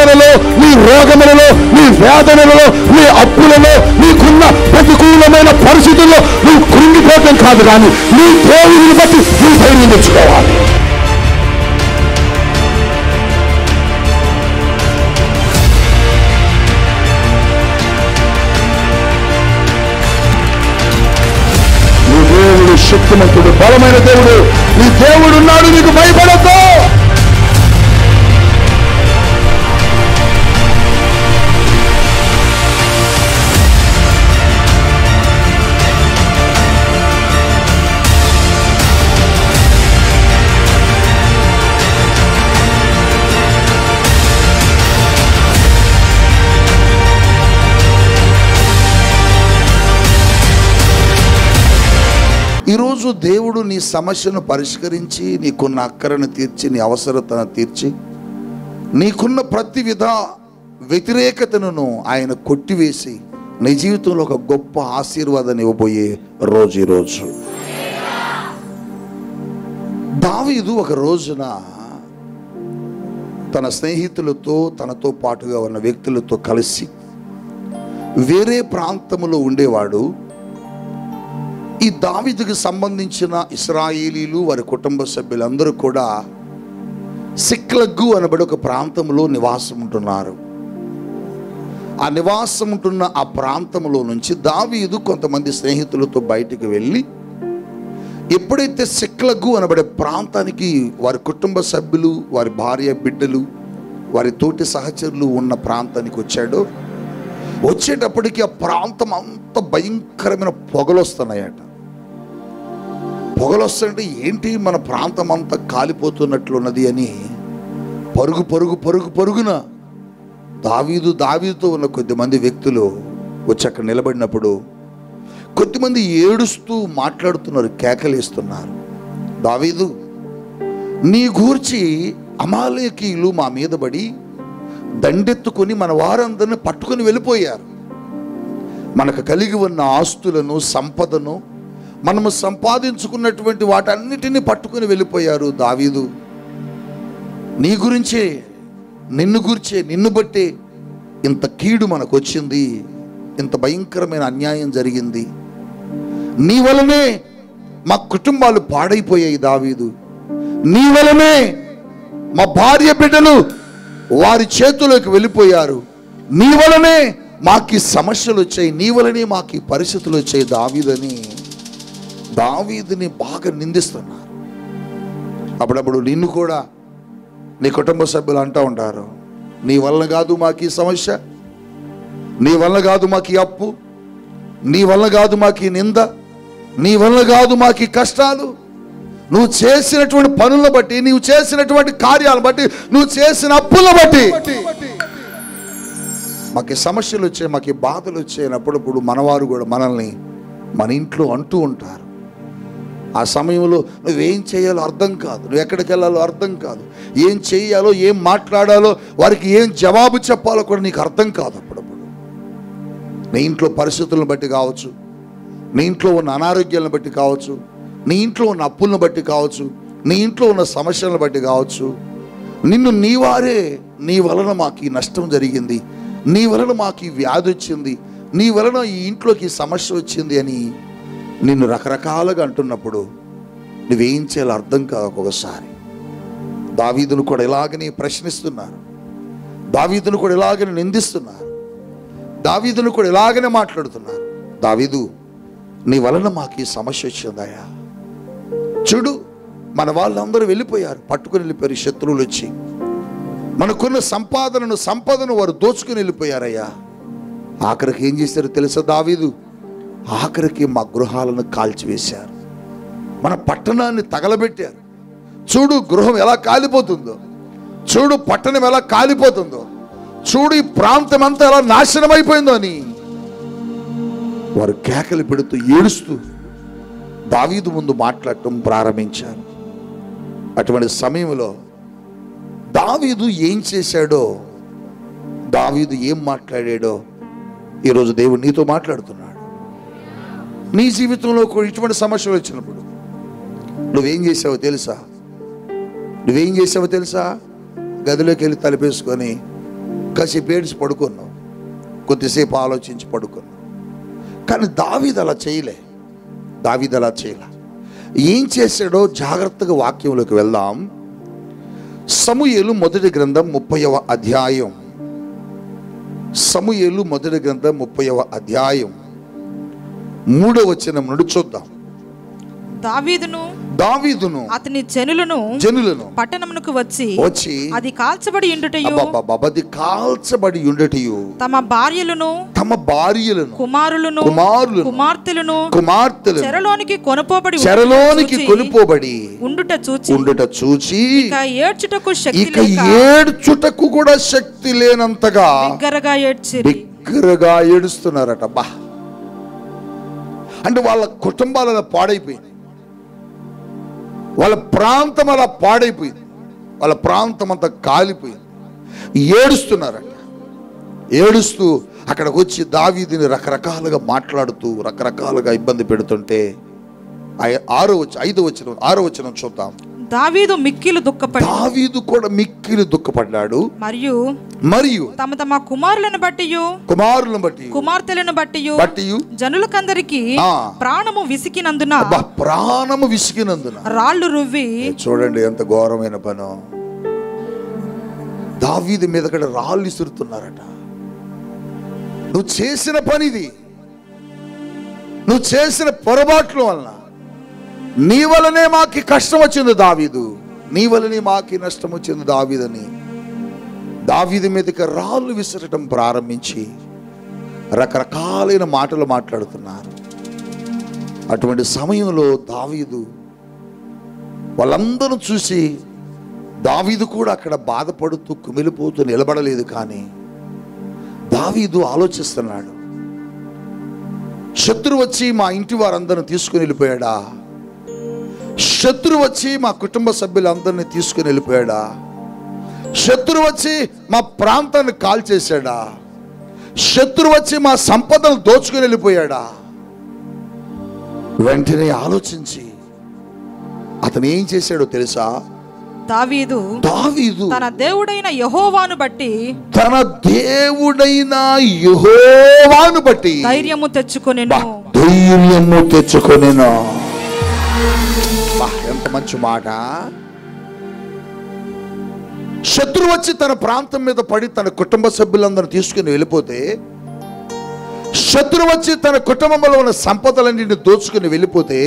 శ్రమలలో, నీ రోగములలో, నీ వేదనలలో, నీ అప్పులలో, నీకున్న ప్రతికూలమైన పరిస్థితుల్లో నువ్వు కృంగిపోవటం కాదు, కానీ నీ దేవుడిని బట్టి నువ్వు ధైర్యం తెచ్చుకోవాలి. నీ దేవుడు శక్తిమంతుడు, బలమైన దేవుడు. నీ దేవుడు ఉన్నాడు, నీకు భయపడద్దు. ఈరోజు దేవుడు నీ సమస్యను పరిష్కరించి, నీకున్న అక్కరను తీర్చి, నీ అవసరతను తీర్చి, నీకున్న ప్రతి విధ వ్యతిరేకతను ఆయన కొట్టివేసి నీ జీవితంలో ఒక గొప్ప ఆశీర్వాదాన్ని ఇవ్వబోయే రోజు ఈరోజు. దావీదు ఒక రోజున తన స్నేహితులతో, తనతో పాటుగా ఉన్న వ్యక్తులతో కలిసి వేరే ప్రాంతంలో ఉండేవాడు. ఈ దావీదుకు సంబంధించిన ఇశ్రాయేలీలు, వారి కుటుంబ సభ్యులందరూ కూడా సిక్లగ్గు అనబడి ఒక ప్రాంతంలో నివాసం ఉంటున్నారు. ఆ నివాసం ఉంటున్న ఆ ప్రాంతంలో నుంచి దావీదు కొంతమంది స్నేహితులతో బయటికి వెళ్ళి, ఎప్పుడైతే సిక్లగ్గు అనబడే ప్రాంతానికి వారి కుటుంబ సభ్యులు, వారి భార్య బిడ్డలు, వారి తోటి సహచరులు ఉన్న ప్రాంతానికి వచ్చాడో, వచ్చేటప్పటికి ఆ ప్రాంతం అంత భయంకరమైన పొగలు వస్తున్నాయట. పొగలు వస్తుంటే ఏంటి, మన ప్రాంతం అంతా కాలిపోతున్నట్లున్నది అని పరుగున దావీదుతో ఉన్న కొద్దిమంది వ్యక్తులు వచ్చి అక్కడ నిలబడినప్పుడు కొద్దిమంది ఏడుస్తూ మాట్లాడుతున్నారు, కేకలేస్తున్నారు. దావీదు, నీ గూర్చి అమాలేకీయులు మా మీద పడి దండెత్తుకొని మన వారందరిని పట్టుకొని వెళ్ళిపోయారు. మనకు కలిగి ఉన్న ఆస్తులను, సంపదను, మనము సంపాదించుకున్నటువంటి వాటన్నిటిని పట్టుకొని వెళ్ళిపోయారు. దావీదు, నీ గురించే, నిన్ను బట్టే ఇంత కీడు మనకు వచ్చింది, ఇంత భయంకరమైన అన్యాయం జరిగింది. నీ వలనే మా కుటుంబాలు పాడైపోయాయి దావీదు. నీ వలనే మా భార్య బిడ్డలు వారి చేతుల్లోకి వెళ్ళిపోయారు. నీ వలనే మాకు సమస్యలు వచ్చాయి, నీ వలనే మాకు పరిస్థితులు వచ్చాయి దావీదని దావీదుని బాగా నిందిస్తున్నారు. అప్పుడప్పుడు నిన్ను కూడా నీ కుటుంబ సభ్యులు అంటూ ఉంటారు, నీ వలన కాదు మాకు ఈ సమస్య, నీ వలన కాదు మాకు ఈ అప్పు, నీ వలన కాదు మాకు ఈ నింద, నీ వలన కాదు మాకు ఈ కష్టాలు. నువ్వు చేసినటువంటి పనులను బట్టి, నువ్వు చేసినటువంటి కార్యాలను బట్టి, నువ్వు చేసిన అప్పులను బట్టి మాకు సమస్యలు వచ్చాయి, మాకు బాధలు వచ్చాయి. అప్పుడప్పుడు మనవారు కూడా మనల్ని మన ఇంట్లో అంటూ ఉంటారు. ఆ సమయంలో నువ్వేం చేయాలో అర్థం కాదు, నువ్వు ఎక్కడికి వెళ్ళాలో అర్థం కాదు, ఏం చేయాలో, ఏం మాట్లాడాలో, వారికి ఏం జవాబు చెప్పాలో కూడా నీకు అర్థం కాదు. అప్పుడప్పుడు నీ ఇంట్లో పరిస్థితులను బట్టి కావచ్చు, నీ ఇంట్లో ఉన్న అనారోగ్యాలను బట్టి కావచ్చు, నీ ఇంట్లో ఉన్న అప్పులను బట్టి కావచ్చు, నీ ఇంట్లో ఉన్న సమస్యలను బట్టి కావచ్చు, నిన్ను నీవారే, నీ వలన మాకు ఈ నష్టం జరిగింది, నీ వలన మాకు ఈ వ్యాధి వచ్చింది, నీ వలన ఈ ఇంట్లోకి సమస్య వచ్చింది అని నిన్ను రకరకాలుగా అంటున్నప్పుడు నువ్వేం చేయాలో అర్థం కాదు. ఒక్కొక్కసారి దావీదును కూడా ఇలాగనే ప్రశ్నిస్తున్నారు, దావీదును కూడా ఇలాగనే నిందిస్తున్నారు, దావీదును కూడా ఇలాగనే మాట్లాడుతున్నారు. దావీదు, నీ వలన మాకు ఈ సమస్య వచ్చిందయ్యా. చూడు, మన వాళ్ళందరూ వెళ్ళిపోయారు, పట్టుకుని వెళ్ళిపోయారు శత్రువులు వచ్చి. మనకున్న సంపదను వారు దోచుకుని వెళ్ళిపోయారయ్యా. ఆఖరికి ఏం చేశారు తెలుసా దావీదు? ఆఖరికి మా గృహాలను కాల్చివేశారు, మన పట్టణాన్ని తగలబెట్టారు. చూడు గృహం ఎలా కాలిపోతుందో, చూడు పట్టణం ఎలా కాలిపోతుందో, చూడు ఈ ప్రాంతం అంతా ఎలా నాశనం అయిపోయిందో అని వారు కేకలు పెడుతూ ఏడుస్తూ దావీదు ముందు మాట్లాడటం ప్రారంభించారు. అటువంటి సమయంలో దావీదు ఏం చేశాడో, దావీదు ఏం మాట్లాడాడో ఈరోజు దేవుడు నీతో మాట్లాడుతున్నాడు. నీ జీవితంలో ఇటువంటి సమస్యలు వచ్చినప్పుడు నువ్వేం చేసావో తెలుసా? గదిలోకి వెళ్ళి తలుపేసుకొని కాసేపు ఏడ్చి పడుకున్నావు, కొద్దిసేపు ఆలోచించి పడుకున్నావు. కానీ దావీదు అలా చేయలే. ఏం చేశాడో జాగ్రత్తగా వాక్యంలోకి వెళ్దాం. సమూయేలు మొదటి గ్రంథం 30వ అధ్యాయం. సమూయేలు మొదటి గ్రంథం 30వ అధ్యాయం 3వ వచనం నుండి చూద్దాం. దావీదును అతని జనులను పట్టణమునకు వచ్చి అది కాల్చబడి ఉండుటయు తమ భార్యలను కుమారులను కుమార్తెలను చెరలోనికి కొనుపోబడి ఉండుట చూచి ఏడ్చుటకు కూడా శక్తి లేనంతగా బిగ్గరగా ఏడుస్తున్నారట. బా, అంటే వాళ్ళ కుటుంబాలు అలా పాడైపోయింది, వాళ్ళ ప్రాంతం అలా పాడైపోయింది, వాళ్ళ ప్రాంతం అంతా కాలిపోయింది. ఏడుస్తున్నారట. ఏడుస్తూ అక్కడికి వచ్చి దావీదుని రకరకాలుగా మాట్లాడుతూ రకరకాలుగా ఇబ్బంది పెడుతుంటే 6వ వచనం చూద్దాం. దావీదు కూడా మిక్కిలి దుఃఖపడ్డాడు. మరియు తమ కుమారులను బట్టి కుమార్తెలను బట్టి జనులకందరికి ప్రాణము విసికినందున రాళ్ళు రువ్వి. చూడండి ఎంత ఘోరమైన పనో. దావీదు మీద కూడా రాళ్ళు విసురుతున్నారట. నువ్వు చేసిన పనిది, నువ్వు చేసిన పొరపాట్ల వలన నీ వలనే మాకి కష్టం వచ్చింది దావీదు, నీ వలనే మాకి నష్టం వచ్చింది దావీదని దావీదు మీదకి రాళ్ళు విసరటం ప్రారంభించి రకరకాలైన మాటలు మాట్లాడుతున్నారు. అటువంటి సమయంలో దావీదు వాళ్ళందరూ చూసి దావీదు కూడా అక్కడ బాధపడుతూ కుమిలిపోతూ నిలబడలేదు. కానీ దావీదు ఆలోచిస్తున్నాడు, శత్రువు వచ్చి మా ఇంటి వారందరిని తీసుకుని వెళ్ళిపోయాడా, శత్రువు వచ్చి మా కుటుంబ సభ్యులందరినీ తీసుకుని వెళ్ళిపోయాడా, శత్రువు వచ్చి మా ప్రాంతాన్ని కాల్చేశాడా, శత్రువు వచ్చి మా సంపదను దోచుకుని వెళ్ళిపోయాడా. వెంటనే ఆలోచించి అతను ఏం చేశాడో తెలుసా? దావీదు తన దేవుడైన యెహోవాను బట్టి ధైర్యము తెచ్చుకొనెను. ఎంత మంచి మాట. శత్రువు వచ్చి తన ప్రాంతం మీద పడి తన కుటుంబ సభ్యులందరూ తీసుకుని వెళ్ళిపోతే, శత్రువు వచ్చి తన కుటుంబంలో ఉన్న సంపదలన్నింటినీ దోచుకుని వెళ్ళిపోతే,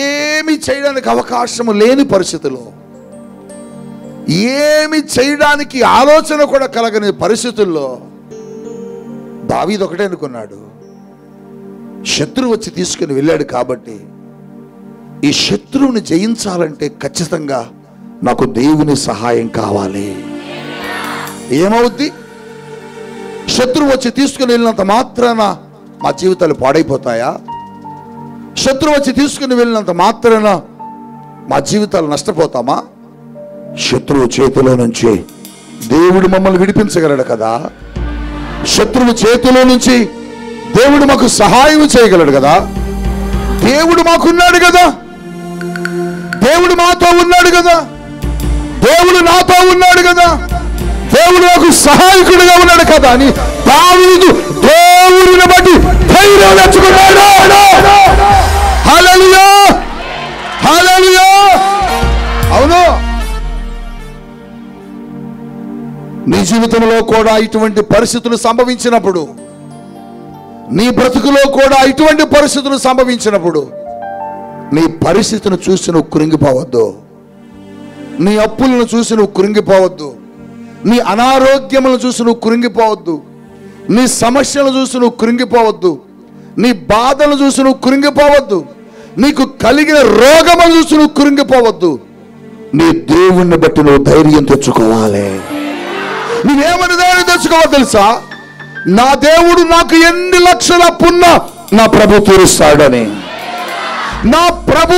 ఏమి చేయడానికి అవకాశం లేని పరిస్థితిలో, ఏమి చేయడానికి ఆలోచన కూడా కలగని పరిస్థితుల్లో దావీదు ఒకటే అనుకున్నాడు, శత్రువు వచ్చి తీసుకుని వెళ్ళాడు కాబట్టి ఈ శత్రువుని జయించాలంటే ఖచ్చితంగా నాకు దేవుని సహాయం కావాలి. ఏమవుద్ది? శత్రువు వచ్చి తీసుకుని వెళ్ళినంత మాత్రాన మా జీవితాలు పాడైపోతాయా? శత్రువు వచ్చి తీసుకుని వెళ్ళినంత మాత్రాన మా జీవితాలు నష్టపోతామా? శత్రువు చేతిలో నుంచి దేవుడు మమ్మల్ని విడిపించగలడు కదా. శత్రువు చేతిలో నుంచి దేవుడు మాకు సహాయం చేయగలడు కదా. దేవుడు మాకున్నాడు కదా, దేవుడు మాతో ఉన్నాడు కదా, దేవుడు నాతో ఉన్నాడు కదా, దేవుడు నాకు సహాయకుడిగా ఉన్నాడు కదా అని దావీదు దేవుడిని బట్టి ధైర్యం తెచ్చుకున్నాడు. హల్లెలూయా, హల్లెలూయా. అవును, నీ జీవితంలో కూడా ఇటువంటి పరిస్థితులు సంభవించినప్పుడు, నీ బ్రతుకులో కూడా ఇటువంటి పరిస్థితులు సంభవించినప్పుడు నీ పరిస్థితిని చూసి నువ్వు కృంగిపోవద్దు, నీ అప్పులను చూసి నువ్వు కృంగిపోవద్దు, నీ అనారోగ్యములను చూసి నువ్వు కృంగిపోవద్దు, నీ సమస్యలను చూసి నువ్వు కృంగిపోవద్దు, నీ బాధలను చూసి నువ్వు కృంగిపోవద్దు, నీకు కలిగిన రోగములను చూసి నువ్వు కృంగిపోవద్దు. నీ దేవుణ్ణి బట్టి నువ్వు ధైర్యం తెచ్చుకోవాలి. నువ్వేమని ధైర్యం తెచ్చుకోవాలి తెలుసా? నా దేవుడు నాకు ఎన్ని లక్షల అప్పున్నా నా ప్రభు తీరుస్తాడని, నా ప్రభు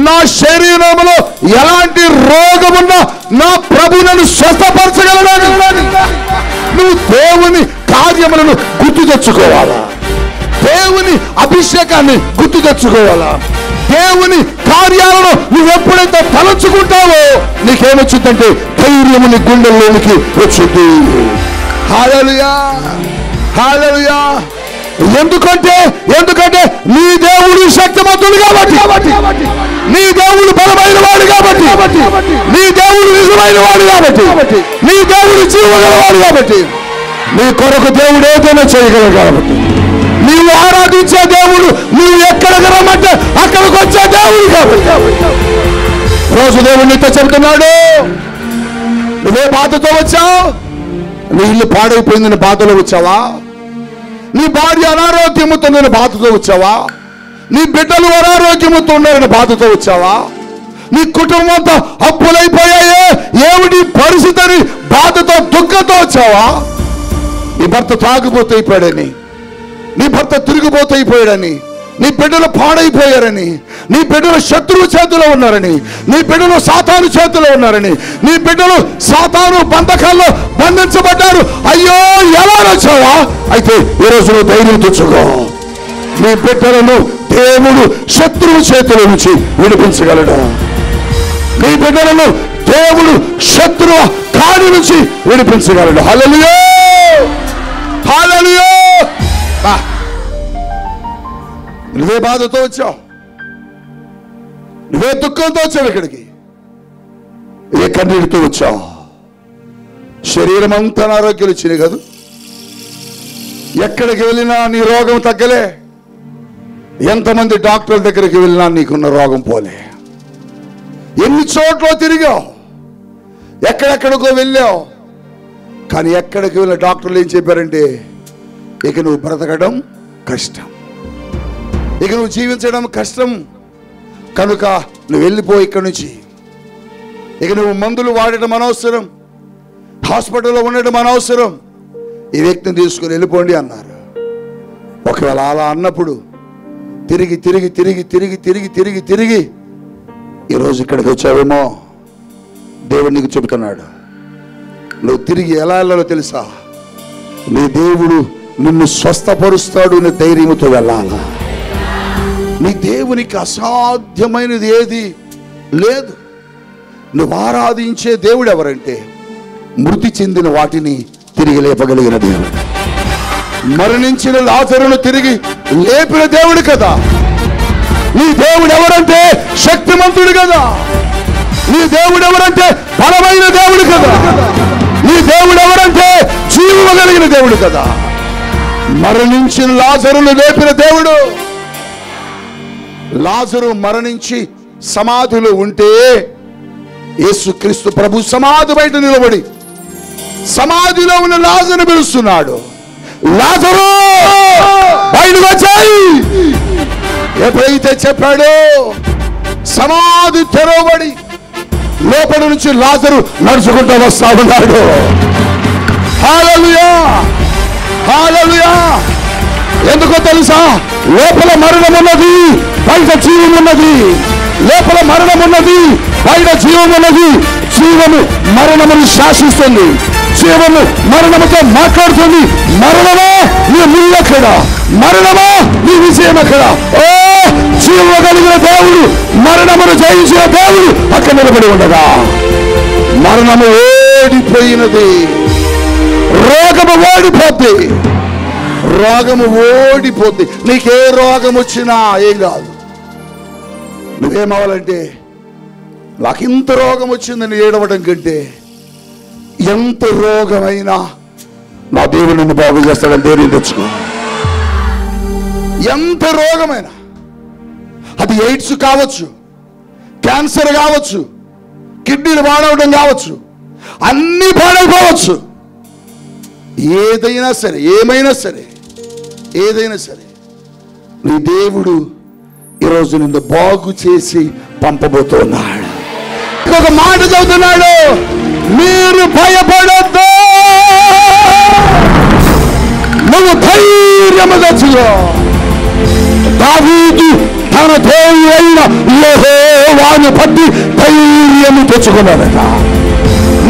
నా శరీరంలో ఎలాంటి రోగమున్నా నా ప్రభు నన్ను స్వస్థపరచగలడని నువ్వు దేవుని కార్యములను గుర్తు తెచ్చుకోవాలా, దేవుని అభిషేకాన్ని గుర్తు తెచ్చుకోవాలా. దేవుని కార్యాలను నువ్వు ఎప్పుడైతే తలంచుకుంటావో నీకేమొచ్చిందంటే ధైర్యము నీ గుండెల్లోనికి వచ్చింది. హల్లెలూయా, హల్లెలూయా. ఎందుకంటే నీ దేవుడు శక్తిమంతుడు కాబట్టి, నీ దేవుడు బలమైన వాడు కాబట్టి, నీ దేవుడు నిజమైన వాడు కాబట్టి, నీ దేవుడు జీవగలవాడు కాబట్టి, నీ కొరకు దేవుడు ఏదైనా చేయగలరు కాబట్టి, నీవు ఆరాధించే దేవుడు నువ్వు ఎక్కడికి రమ్మంటే అక్కడికి వచ్చే దేవుడు కాబట్టి రోజు దేవుడు నీతో చెబుతున్నాడు. నువ్వే బాధతో వచ్చావు, నీ ఇల్లు పాడైపోయిందని బాధలో వచ్చావా? నీ భార్య అనారోగ్యముతో నేను బాధతో వచ్చావా? నీ బిడ్డలు అనారోగ్యముతో ఉన్నారని బాధతో వచ్చావా? నీ కుటుంబం అంతా అప్పులైపోయాయే, ఏమిటి పరిస్థితి అని బాధతో దుఃఖంతో వచ్చావా? నీ భర్త తాగుబోతు అయిపోయాడని, నీ భర్త తిరిగిపోతూ అయిపోయాడని, నీ బిడ్డలు పాడైపోయారని, నీ బిడ్డలు శత్రువు చేతిలో ఉన్నారని, నీ బిడ్డలు సాతాను చేతిలో ఉన్నారని, నీ బిడ్డలు సాతాను బంధకాల్లో బంధించబడ్డారు. అయ్యో ఎలా వచ్చావా? అయితే ఈరోజు నువ్వు ధైర్యం తెచ్చుకో. నీ బిడ్డలను దేవుడు శత్రువు చేతిలో నుంచి విడిపించగలడు. నీ బిడ్డలను దేవుడు శత్రువు కాడి నుంచి విడిపించగలడు. హల్లెలూయా, హల్లెలూయా. నువ్వే బాధతో వచ్చావు, నువ్వే దుఃఖంతో వచ్చావు, ఇక్కడికి ఏ కన్నీటితో వచ్చావు. శరీరం అంతా అనారోగ్యాలు వచ్చినాయి కదా, ఎక్కడికి వెళ్ళినా నీ రోగం తగ్గలే. ఎంతమంది డాక్టర్ల దగ్గరికి వెళ్ళినా నీకున్న రోగం పోలే. ఎన్ని చోట్ల తిరిగావు, ఎక్కడెక్కడికో వెళ్ళావు, కానీ ఎక్కడికి వెళ్ళిన డాక్టర్లు ఏం చెప్పారంటే ఇక నువ్వు బ్రతకడం కష్టం, ఇక నువ్వు జీవించడం కష్టం, కనుక నువ్వు వెళ్ళిపో ఇక్కడి నుంచి. ఇక నువ్వు మందులు వాడటం అనవసరం, హాస్పిటల్లో ఉండటం అనవసరం, ఈ వ్యక్తిని తీసుకుని వెళ్ళిపోండి అన్నారు. ఒకవేళ అలా అన్నప్పుడు తిరిగి తిరిగి తిరిగి తిరిగి తిరిగి తిరిగి తిరిగి ఈరోజు ఇక్కడికి వచ్చావేమో. దేవుడు నీకు చెబుతున్నాడు, నువ్వు తిరిగి ఎలా వెళ్ళాలో తెలుసా? నీ దేవుడు నిన్ను స్వస్థపరుస్తాడు అనే ధైర్యంతో వెళ్ళాలా. నీ దేవునికి అసాధ్యమైనది ఏది లేదు. నువ్వు ఆరాధించే దేవుడు ఎవరంటే మృతి చెందిన వాటిని తిరిగి లేపగలిగిన దేవుడు, మరణించిన లాజరును తిరిగి లేపిన దేవుడు కదా. నీ దేవుడు ఎవరంటే శక్తిమంతుడు కదా. నీ దేవుడు ఎవరంటే బలమైన దేవుడు కదా. నీ దేవుడు ఎవరంటే జీవము కలిగిన దేవుడు కదా. మరణించిన లాజరును లేపిన దేవుడు. లాజరు మరణించి సమాధిలో ఉంటే యేసుక్రీస్తు ప్రభు సమాధి బయట నిలబడి సమాధిలో ఉన్న లాజరును పిలుస్తున్నాడు, లాజరు బయటకు వచ్చాయి. ఎప్పుడైతే చెప్పాడో సమాధి తెరవబడి లోపల నుంచి లాజరు నడుచుకుంటూ వస్తా ఉన్నాడు. హల్లెలూయా, హల్లెలూయా. ఎందుకో తెలుసా? లోపల మరణం ఉన్నది, బయట జీవం ఉన్నది. లోపల మరణం ఉన్నది, బయట జీవం ఉన్నది. జీవము మరణమును శాసిస్తుంది, జీవము మరణముతో మాట్లాడుతుంది. మరణమా నీ ముల్లెక్కడ, మరణమా నీ విజయం ఎక్కడ? ఓ జీవ కలిగిన దేవుడు, మరణమును జయించిన దేవుడు అక్కడ నిలబడి ఉండగా మరణము ఓడిపోయినది, రోగము ఓడిపోద్ది, రోగము ఓడిపోద్ది. నీకే రోగం వచ్చినా ఏం కాదు. నువ్వేమవ్వాలంటే నాకు ఇంత రోగం వచ్చిందని ఏడవడం కంటే ఎంత రోగమైనా నా దేవుడు నిన్ను బాగు చేస్తాడని ధైర్యం తెచ్చుకో. ఎంత రోగమైనా, అది ఎయిడ్స్ కావచ్చు, క్యాన్సర్ కావచ్చు, కిడ్నీలు పాడవడం కావచ్చు, అన్నీ పాడైపోవచ్చు. ఏదైనా సరే, ఏమైనా సరే, ఏదైనా సరే నీ దేవుడు ఈరోజు నిన్ను బాగు చేసి పంపబోతున్నాడు. ఒక మాట చదువుతున్నాడు, మీరు భయపడొద్దు, నువ్వు ధైర్యము తెచ్చుకో. దావీదు తన దేవుడైన యెహోవాను బట్టి ధైర్యము తెచ్చుకున్నాడట.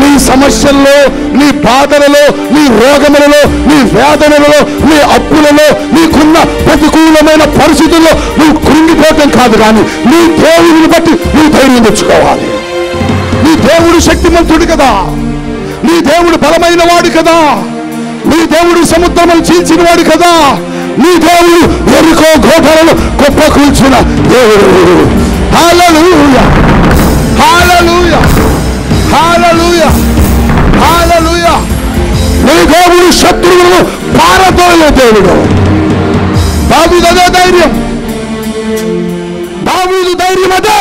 నీ సమస్యల్లో, నీ బాధలలో, నీ రోగములలో, నీ వేదనలలో, నీ అప్పులలో, నీకున్న ప్రతికూలమైన పరిస్థితుల్లో నువ్వు కృంగిపోవటం కాదు, కానీ నీ దేవుడిని బట్టి నువ్వు ధైర్యం తెచ్చుకోవాలి. నీ దేవుడు శక్తిమంతుడు కదా, నీ దేవుడు బలమైన వాడు కదా, నీ దేవుడు సముద్రమును చీల్చిన వాడు కదా, నీ దేవుడు ఎరికో గోడలను కుప్పకూల్చిన దేవుడు. హల్లెలూయా, హల్లెలూయా, హల్లెలూయా, హల్లెలూయా. నీ దేవుడు శత్రువులను పారదోలే దేవుడు. దావీదు అదే ధైర్యం, దావీదు ధైర్యం అదే.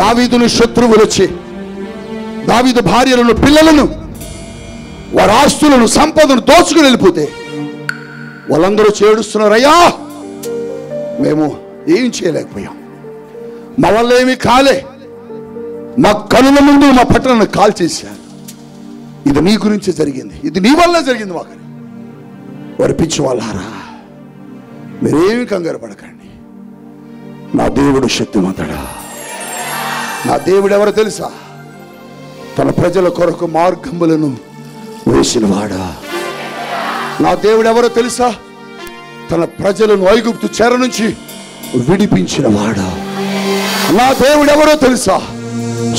దావీదును శత్రువులు వచ్చి దావీదు భార్యలను, పిల్లలను, వారి ఆస్తులను, సంపదను దోచుకుని వెళ్ళిపోతే వాళ్ళందరూ చేడుస్తున్నారు, అయ్యా మేము ఏం చేయలేకపోయాం, మా వల్ల ఏమీ కాలే, మా కనుల ముందు మా పట్టణాన్ని కాల్చేశారు, ఇది నీ గురించి జరిగింది, ఇది నీ వల్ల జరిగింది మాకు. వారి పిచ్చి వాళ్ళారా, మీరేమి కంగారు పడకండి, నా దేవుడు శక్తిమంతుడా. నా దేవుడు ఎవరో తెలుసా? తన ప్రజల కొరకు మార్గములను వేసినవాడా. నా దేవుడు ఎవరో తెలుసా? తన ప్రజలను ఐగుప్తు చెర నుంచి విడిపించిన వాడా. నా దేవుడు ఎవరో తెలుసా?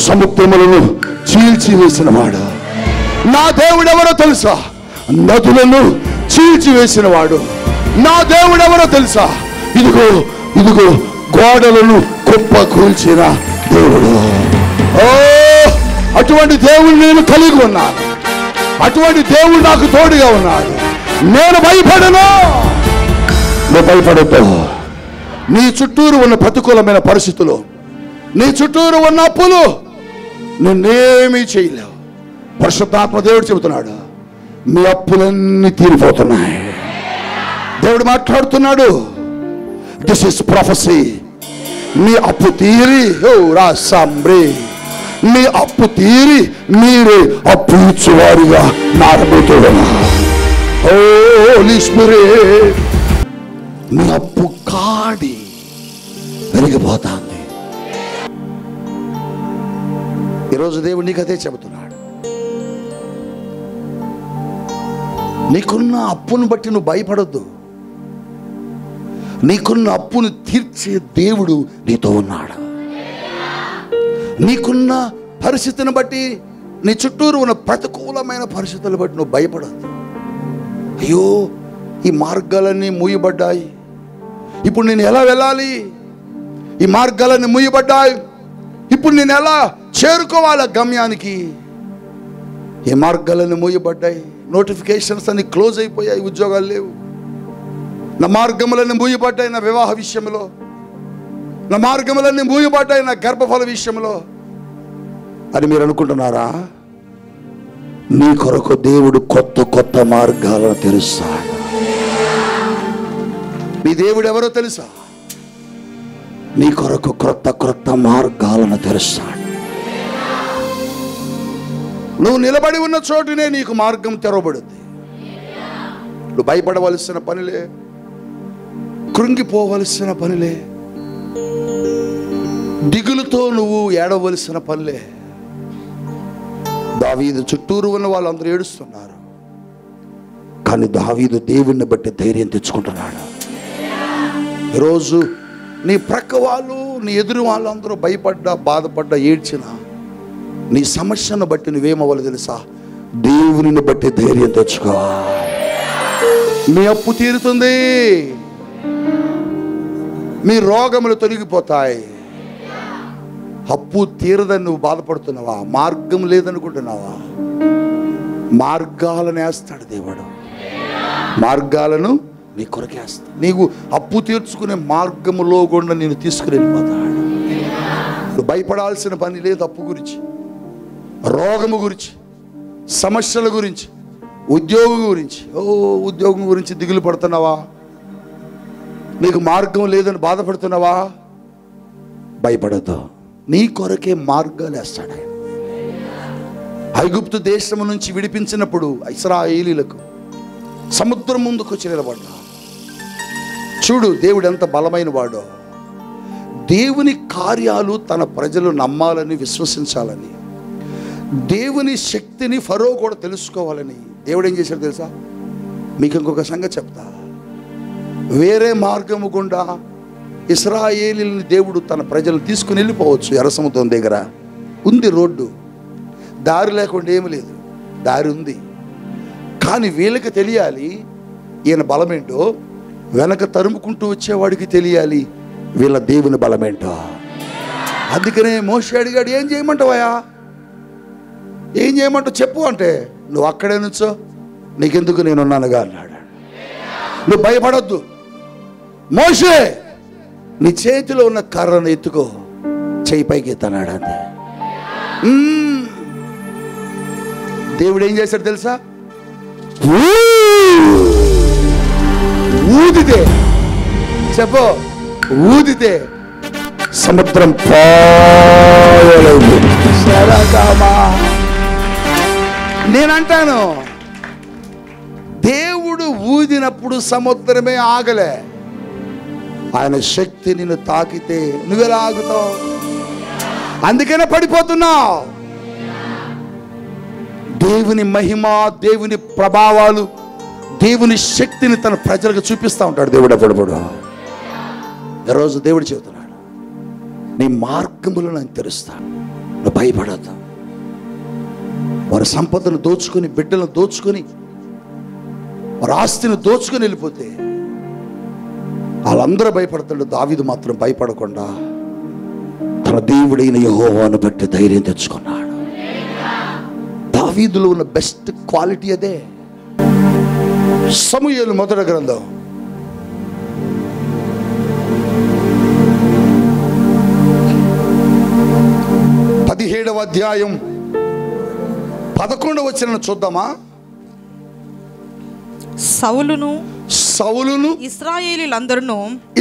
సముద్రములను చీల్చి వేసిన వాడా. నా దేవుడు ఎవరో తెలుసా? నదులను చీల్చి వేసిన వాడు. నా దేవుడు ఎవరో తెలుసా? ఇదిగో ఇదిగో గోడలను కుప్ప కూల్చిన దేవుడు. ఓ, అటువంటి దేవుడు నేను కలిగి ఉన్నాను, అటువంటి దేవుడు నాకు తోడుగా ఉన్నాడు. నేను భయపడను. నువ్వు భయపడద్దు. నీ చుట్టూరు ఉన్న ప్రతికూలమైన పరిస్థితులు, నీ చుట్టూరు ఉన్న అప్పులు నిన్నేమీ చేయలేవు. పరిశుద్ధాత్మ దేవుడు చెబుతున్నాడు, మీ అప్పులన్నీ తీరిపోతున్నాయి. దేవుడు మాట్లాడుతున్నాడు, దిస్ ఇస్ ప్రొఫెసీ. మీ అప్పు తీరి, ఓ రాసాంబ్రే, మీ అప్పు తీరి మీరే అప్పు ఇచ్చేవారిగా మారబోతున్నారు. హోలీ స్పిరిట్, మీ అప్పు కాడి పెరిగిపోతుంది. ఈరోజు దేవుడు నీకు అదే చెబుతున్నాడు. నీకున్న అప్పును బట్టి నువ్వు భయపడొద్దు. నీకున్న అప్పును తీర్చే దేవుడు నీతో ఉన్నాడు. నీకున్న పరిస్థితిని బట్టి, నీ చుట్టూరు ఉన్న ప్రతికూలమైన పరిస్థితులను బట్టి నువ్వు భయపడద్దు. అయ్యో, ఈ మార్గాలన్నీ మూయబడ్డాయి, ఇప్పుడు నేను ఎలా వెళ్ళాలి? ఈ మార్గాలన్నీ మూయబడ్డాయి, ఇప్పుడు నేను ఎలా చేరుకోవాలి గమ్యానికి? ఈ మార్గాలన్నీ మూయబడ్డాయి, నోటిఫికేషన్స్ అన్ని క్లోజ్ అయిపోయాయి, ఉద్యోగాలు లేవు. నా మార్గములన్నీ మూయబడ్డాయి నా వివాహ విషయంలో, నా మార్గములన్నీ మూయబడ్డాయి నా గర్భఫల విషయంలో అని మీరు అనుకుంటున్నారా? నీ కొరకు దేవుడు కొత్త కొత్త మార్గాలను తెరుస్తాడు. నీ దేవుడు ఎవరో తెలుసా? నీ కొరకు క్రొత్త క్రొత్త మార్గాలను తెరుస్తాడు. నువ్వు నిలబడి ఉన్న చోటునే నీకు మార్గం తెరవబడుద్ది. నువ్వు భయపడవలసిన పనిలే, కృంగిపోవలసిన పనిలే, దిగులుతో నువ్వు ఏడవలసిన పనిలే. దావీదు చుట్టూరు ఉన్న వాళ్ళందరూ ఏడుస్తున్నారు, కానీ దావీదు దేవుణ్ణి బట్టి ధైర్యం తెచ్చుకుంటున్నాడు. ఈరోజు నీ ప్రక్క వాళ్ళు, నీ ఎదురు వాళ్ళందరూ భయపడ్డా, బాధపడ్డా, ఏడ్చినా, నీ సమస్యను బట్టి నువ్వేమవ్వాలి తెలుసా? దేవుని బట్టి ధైర్యం తెచ్చుకో. మీ అప్పు తీరుతుంది, మీ రోగములు తొలగిపోతాయి. అప్పు తీరదని నువ్వు బాధపడుతున్నావా? మార్గం లేదనుకుంటున్నావా? మార్గాలను వేస్తాడు దేవుడు, మార్గాలను నీ కొరకేస్తాడు. నీకు అప్పు తీర్చుకునే మార్గములో కూడా నేను తీసుకుని వెళ్ళిపోతాడు. నువ్వు భయపడాల్సిన పని లేదు. అప్పు గురించి, రోగము గురించి, సమస్యల గురించి, ఉద్యోగం గురించి. ఉద్యోగం గురించి దిగులు పడుతున్నావా? నీకు మార్గం లేదని బాధపడుతున్నావా? భయపడద్దు, నీ కొరకే మార్గాలు వేస్తాడు ఆయన. ఐగుప్తు దేశం నుంచి విడిపించినప్పుడు ఇశ్రాయేలీలకు సముద్రం ముందుకు వచ్చి నిలబడ్డా. చూడు దేవుడు ఎంత బలమైన వాడో. దేవుని కార్యాలు తన ప్రజలు నమ్మాలని, విశ్వసించాలని, దేవుని శక్తిని ఫరో కూడా తెలుసుకోవాలని దేవుడు ఏం చేశాడు తెలుసా? మీకు ఇంకొక సంగతి చెప్తా. వేరే మార్గము గుండా ఇశ్రాయేలీని దేవుడు తన ప్రజలు తీసుకుని వెళ్ళిపోవచ్చు ఎర్ర సముద్రం దగ్గర. ఉంది రోడ్డు, దారి లేకుండా ఏమి లేదు, దారి ఉంది. కానీ వీళ్ళకి తెలియాలి ఈయన బలమేంటో, వెనక తరుముకుంటూ వచ్చేవాడికి తెలియాలి వీళ్ళ దేవుని బలమేంటో. అందుకనే మోషే అడిగాడు, ఏం చేయమంటావయ్యా, ఏం చేయమంటావు చెప్పు అంటే, నువ్వు అక్కడే నుంచో, నీకెందుకు నేనున్నానుగా అన్నాడు. నువ్వు భయపడొద్దు మోషే, నీ చేతిలో ఉన్న కర్రను ఎత్తుకో, చేయి పైకి ఎత్తన్నాడు అంతే. దేవుడు ఏం చేశాడు తెలుసా? ఊదితే, చెప్పు, ఊదితే సముద్రం పాయలేదు. నేనంటాను, దేవుడు ఊదినప్పుడు సముద్రమే ఆగలే. ఆయన శక్తి నిన్ను తాకితే నువ్వెలా ఆగుతావు? అందుకనే పడిపోతున్నావు. దేవుని మహిమ, దేవుని ప్రభావాలు, దేవుని శక్తిని తన ప్రజలకు చూపిస్తూ ఉంటాడు దేవుడు అప్పుడప్పుడు. ఈరోజు దేవుడు చెబుతున్నాడు, నీ మార్గములను నేను తెరుస్తాను, నువ్వు భయపడద్దు. వారి సంపదను దోచుకొని, బిడ్డలను దోచుకొని, వారి ఆస్తిని దోచుకొని వెళ్ళిపోతే వాళ్ళందరూ భయపడతాడు. దావీదు మాత్రం భయపడకుండా తన దేవుడైన యెహోవాను బట్టి ధైర్యం తెచ్చుకున్నాడు. దావీదులో ఉన్న బెస్ట్ క్వాలిటీ అదే. సమూయేలు మొదటి గ్రంథం 17వ అధ్యాయం 11వ వచనం చూద్దామా? సౌలును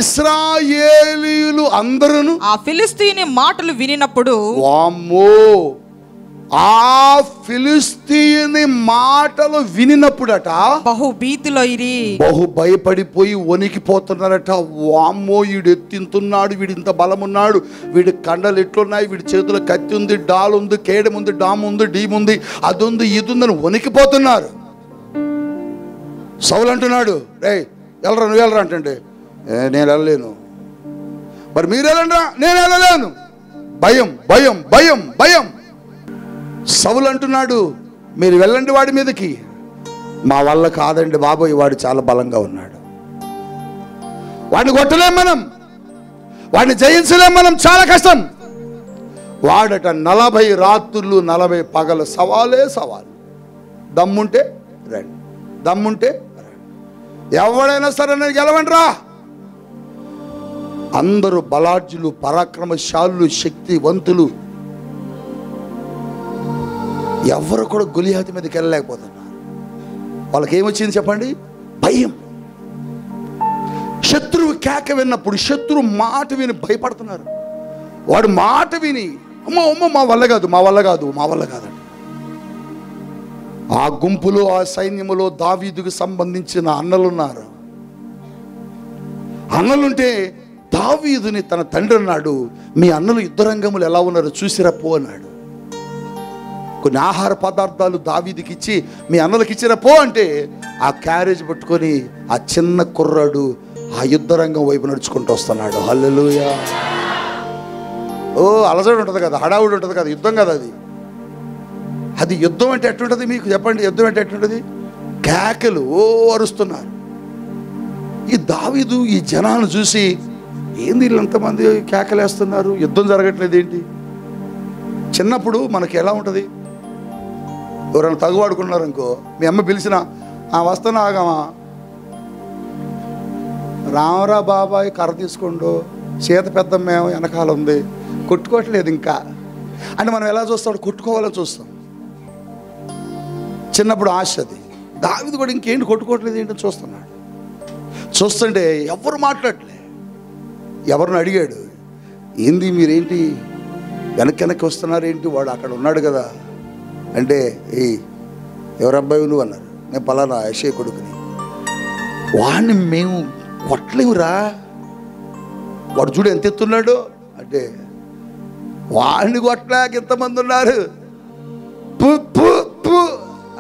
ఇశ్రాయేలీయులు అందరూ ఆ ఫిలిష్తీయుని మాటలు వినినప్పుడు, వామ్మో, ఆ ఫిలిష్తీయుని మాటలు వినినప్పుడట బహుభీతులైరి, బహు భయపడిపోయి వణికిపోతున్నారట. వామ్మో, వీడు ఎత్తింతున్నాడు, వీడు ఇంత బలమున్నాడు, వీడి కండలు ఎట్లున్నాయి, వీడి చేతిలో కత్తి ఉంది, డాల్ ఉంది, కేడం ఉంది, డామ్ ఉంది, డీమ్ ఉంది, అది ఉంది, ఇది ఉందని వణికిపోతున్నారు. సౌలు అంటున్నాడు, రే వెళ్ళరా, నువ్వు వెళ్ళరా అంటే, నేను వెళ్ళలేను. మరి మీరు వెళ్ళండిరా, నేను వెళ్ళలేను. భయం భయం భయం భయం. సౌలు అంటున్నాడు, మీరు వెళ్ళండి వాడి మీదకి. మా వల్ల కాదండి బాబోయ్, వాడు చాలా బలంగా ఉన్నాడు, వాడిని కొట్టలేం మనం, వాడిని జయించలేం మనం, చాలా కష్టం. వాడట 40 రాత్రులు 40 పగలు సవాలే సవాలు. దమ్ముంటే రండి, దమ్ముంటే ఎవడైనా సరే నేను గెలవండి రా. అందరూ బలాఢ్యులు, పరాక్రమశాలులు, శక్తివంతులు. ఎవరు కూడా గొలియాతు మీదకి వెళ్ళలేకపోతున్నారు. వాళ్ళకి ఏమొచ్చింది చెప్పండి? భయం. శత్రువు కేక విన్నప్పుడు, శత్రువు మాట విని భయపడుతున్నారు. వాడు మాట విని అమ్మ అమ్మ మా వల్ల కాదు, మా వల్ల కాదు, మా వల్ల కాదండి. ఆ గుంపులో, ఆ సైన్యములో దావీదుకు సంబంధించిన అన్నలున్నారు. అన్నలుంటే దావీదుని తన తండ్రి అన్నాడు, మీ అన్నలు యుద్ధరంగములు ఎలా ఉన్నారో చూసిరా పో అన్నాడు. కొన్ని ఆహార పదార్థాలు దావీదుకి ఇచ్చి, మీ అన్నలకు ఇచ్చిరా పో అంటే, ఆ క్యారేజ్ పట్టుకొని ఆ చిన్న కుర్రాడు ఆ యుద్ధరంగం వైపు నడుచుకుంటూ వస్తున్నాడు. హల్లెలూయా. ఓ అలజడి ఉంటుంది కదా, హడావుడి ఉంటుంది కదా, యుద్ధం కదా అది. అది యుద్ధం అంటే ఎట్లుంటుంది మీకు చెప్పండి? యుద్ధం అంటే ఎట్లుంటుంది? కేకలు ఓ అరుస్తున్నారు. ఈ దావీదు ఈ జనాన్ని చూసి, ఏంది వీళ్ళంతమంది కేకలేస్తున్నారు, యుద్ధం జరగట్లేదు ఏంటి? చిన్నప్పుడు మనకి ఎలా ఉంటుంది? ఎవరైనా తగువాడుకున్నారనుకో, మీ అమ్మ పిలిచిన వస్తున్నా ఆగమా, రామరా బాబాయ్ కర్ర తీసుకోండు, చేత పెద్దమ్మేమో వెనకాల ఉంది, కొట్టుకోవట్లేదు ఇంకా అంటే మనం ఎలా చూస్తాం? కొట్టుకోవాలని చూస్తాం. చిన్నప్పుడు ఆశ అది. దావీదు కూడా ఇంకేంటి కొట్టుకోవట్లేదు ఏంటని చూస్తున్నాడు. చూస్తుంటే ఎవరు మాట్లాడలే. ఎవరిని అడిగాడు, ఏంది మీరేంటి వెనక్కి వస్తున్నారు ఏంటి, వాడు అక్కడ ఉన్నాడు కదా అంటే, ఎవరబ్బాయి నువ్వు అన్నారు. నేను పలానా యెషయా కొడుకుని. వాడిని మేము కొట్టలేమురా, వాడు చూడు ఎంత ఎత్తున్నాడు అంటే, వాడిని కొట్టలేక ఎంతమంది ఉన్నారు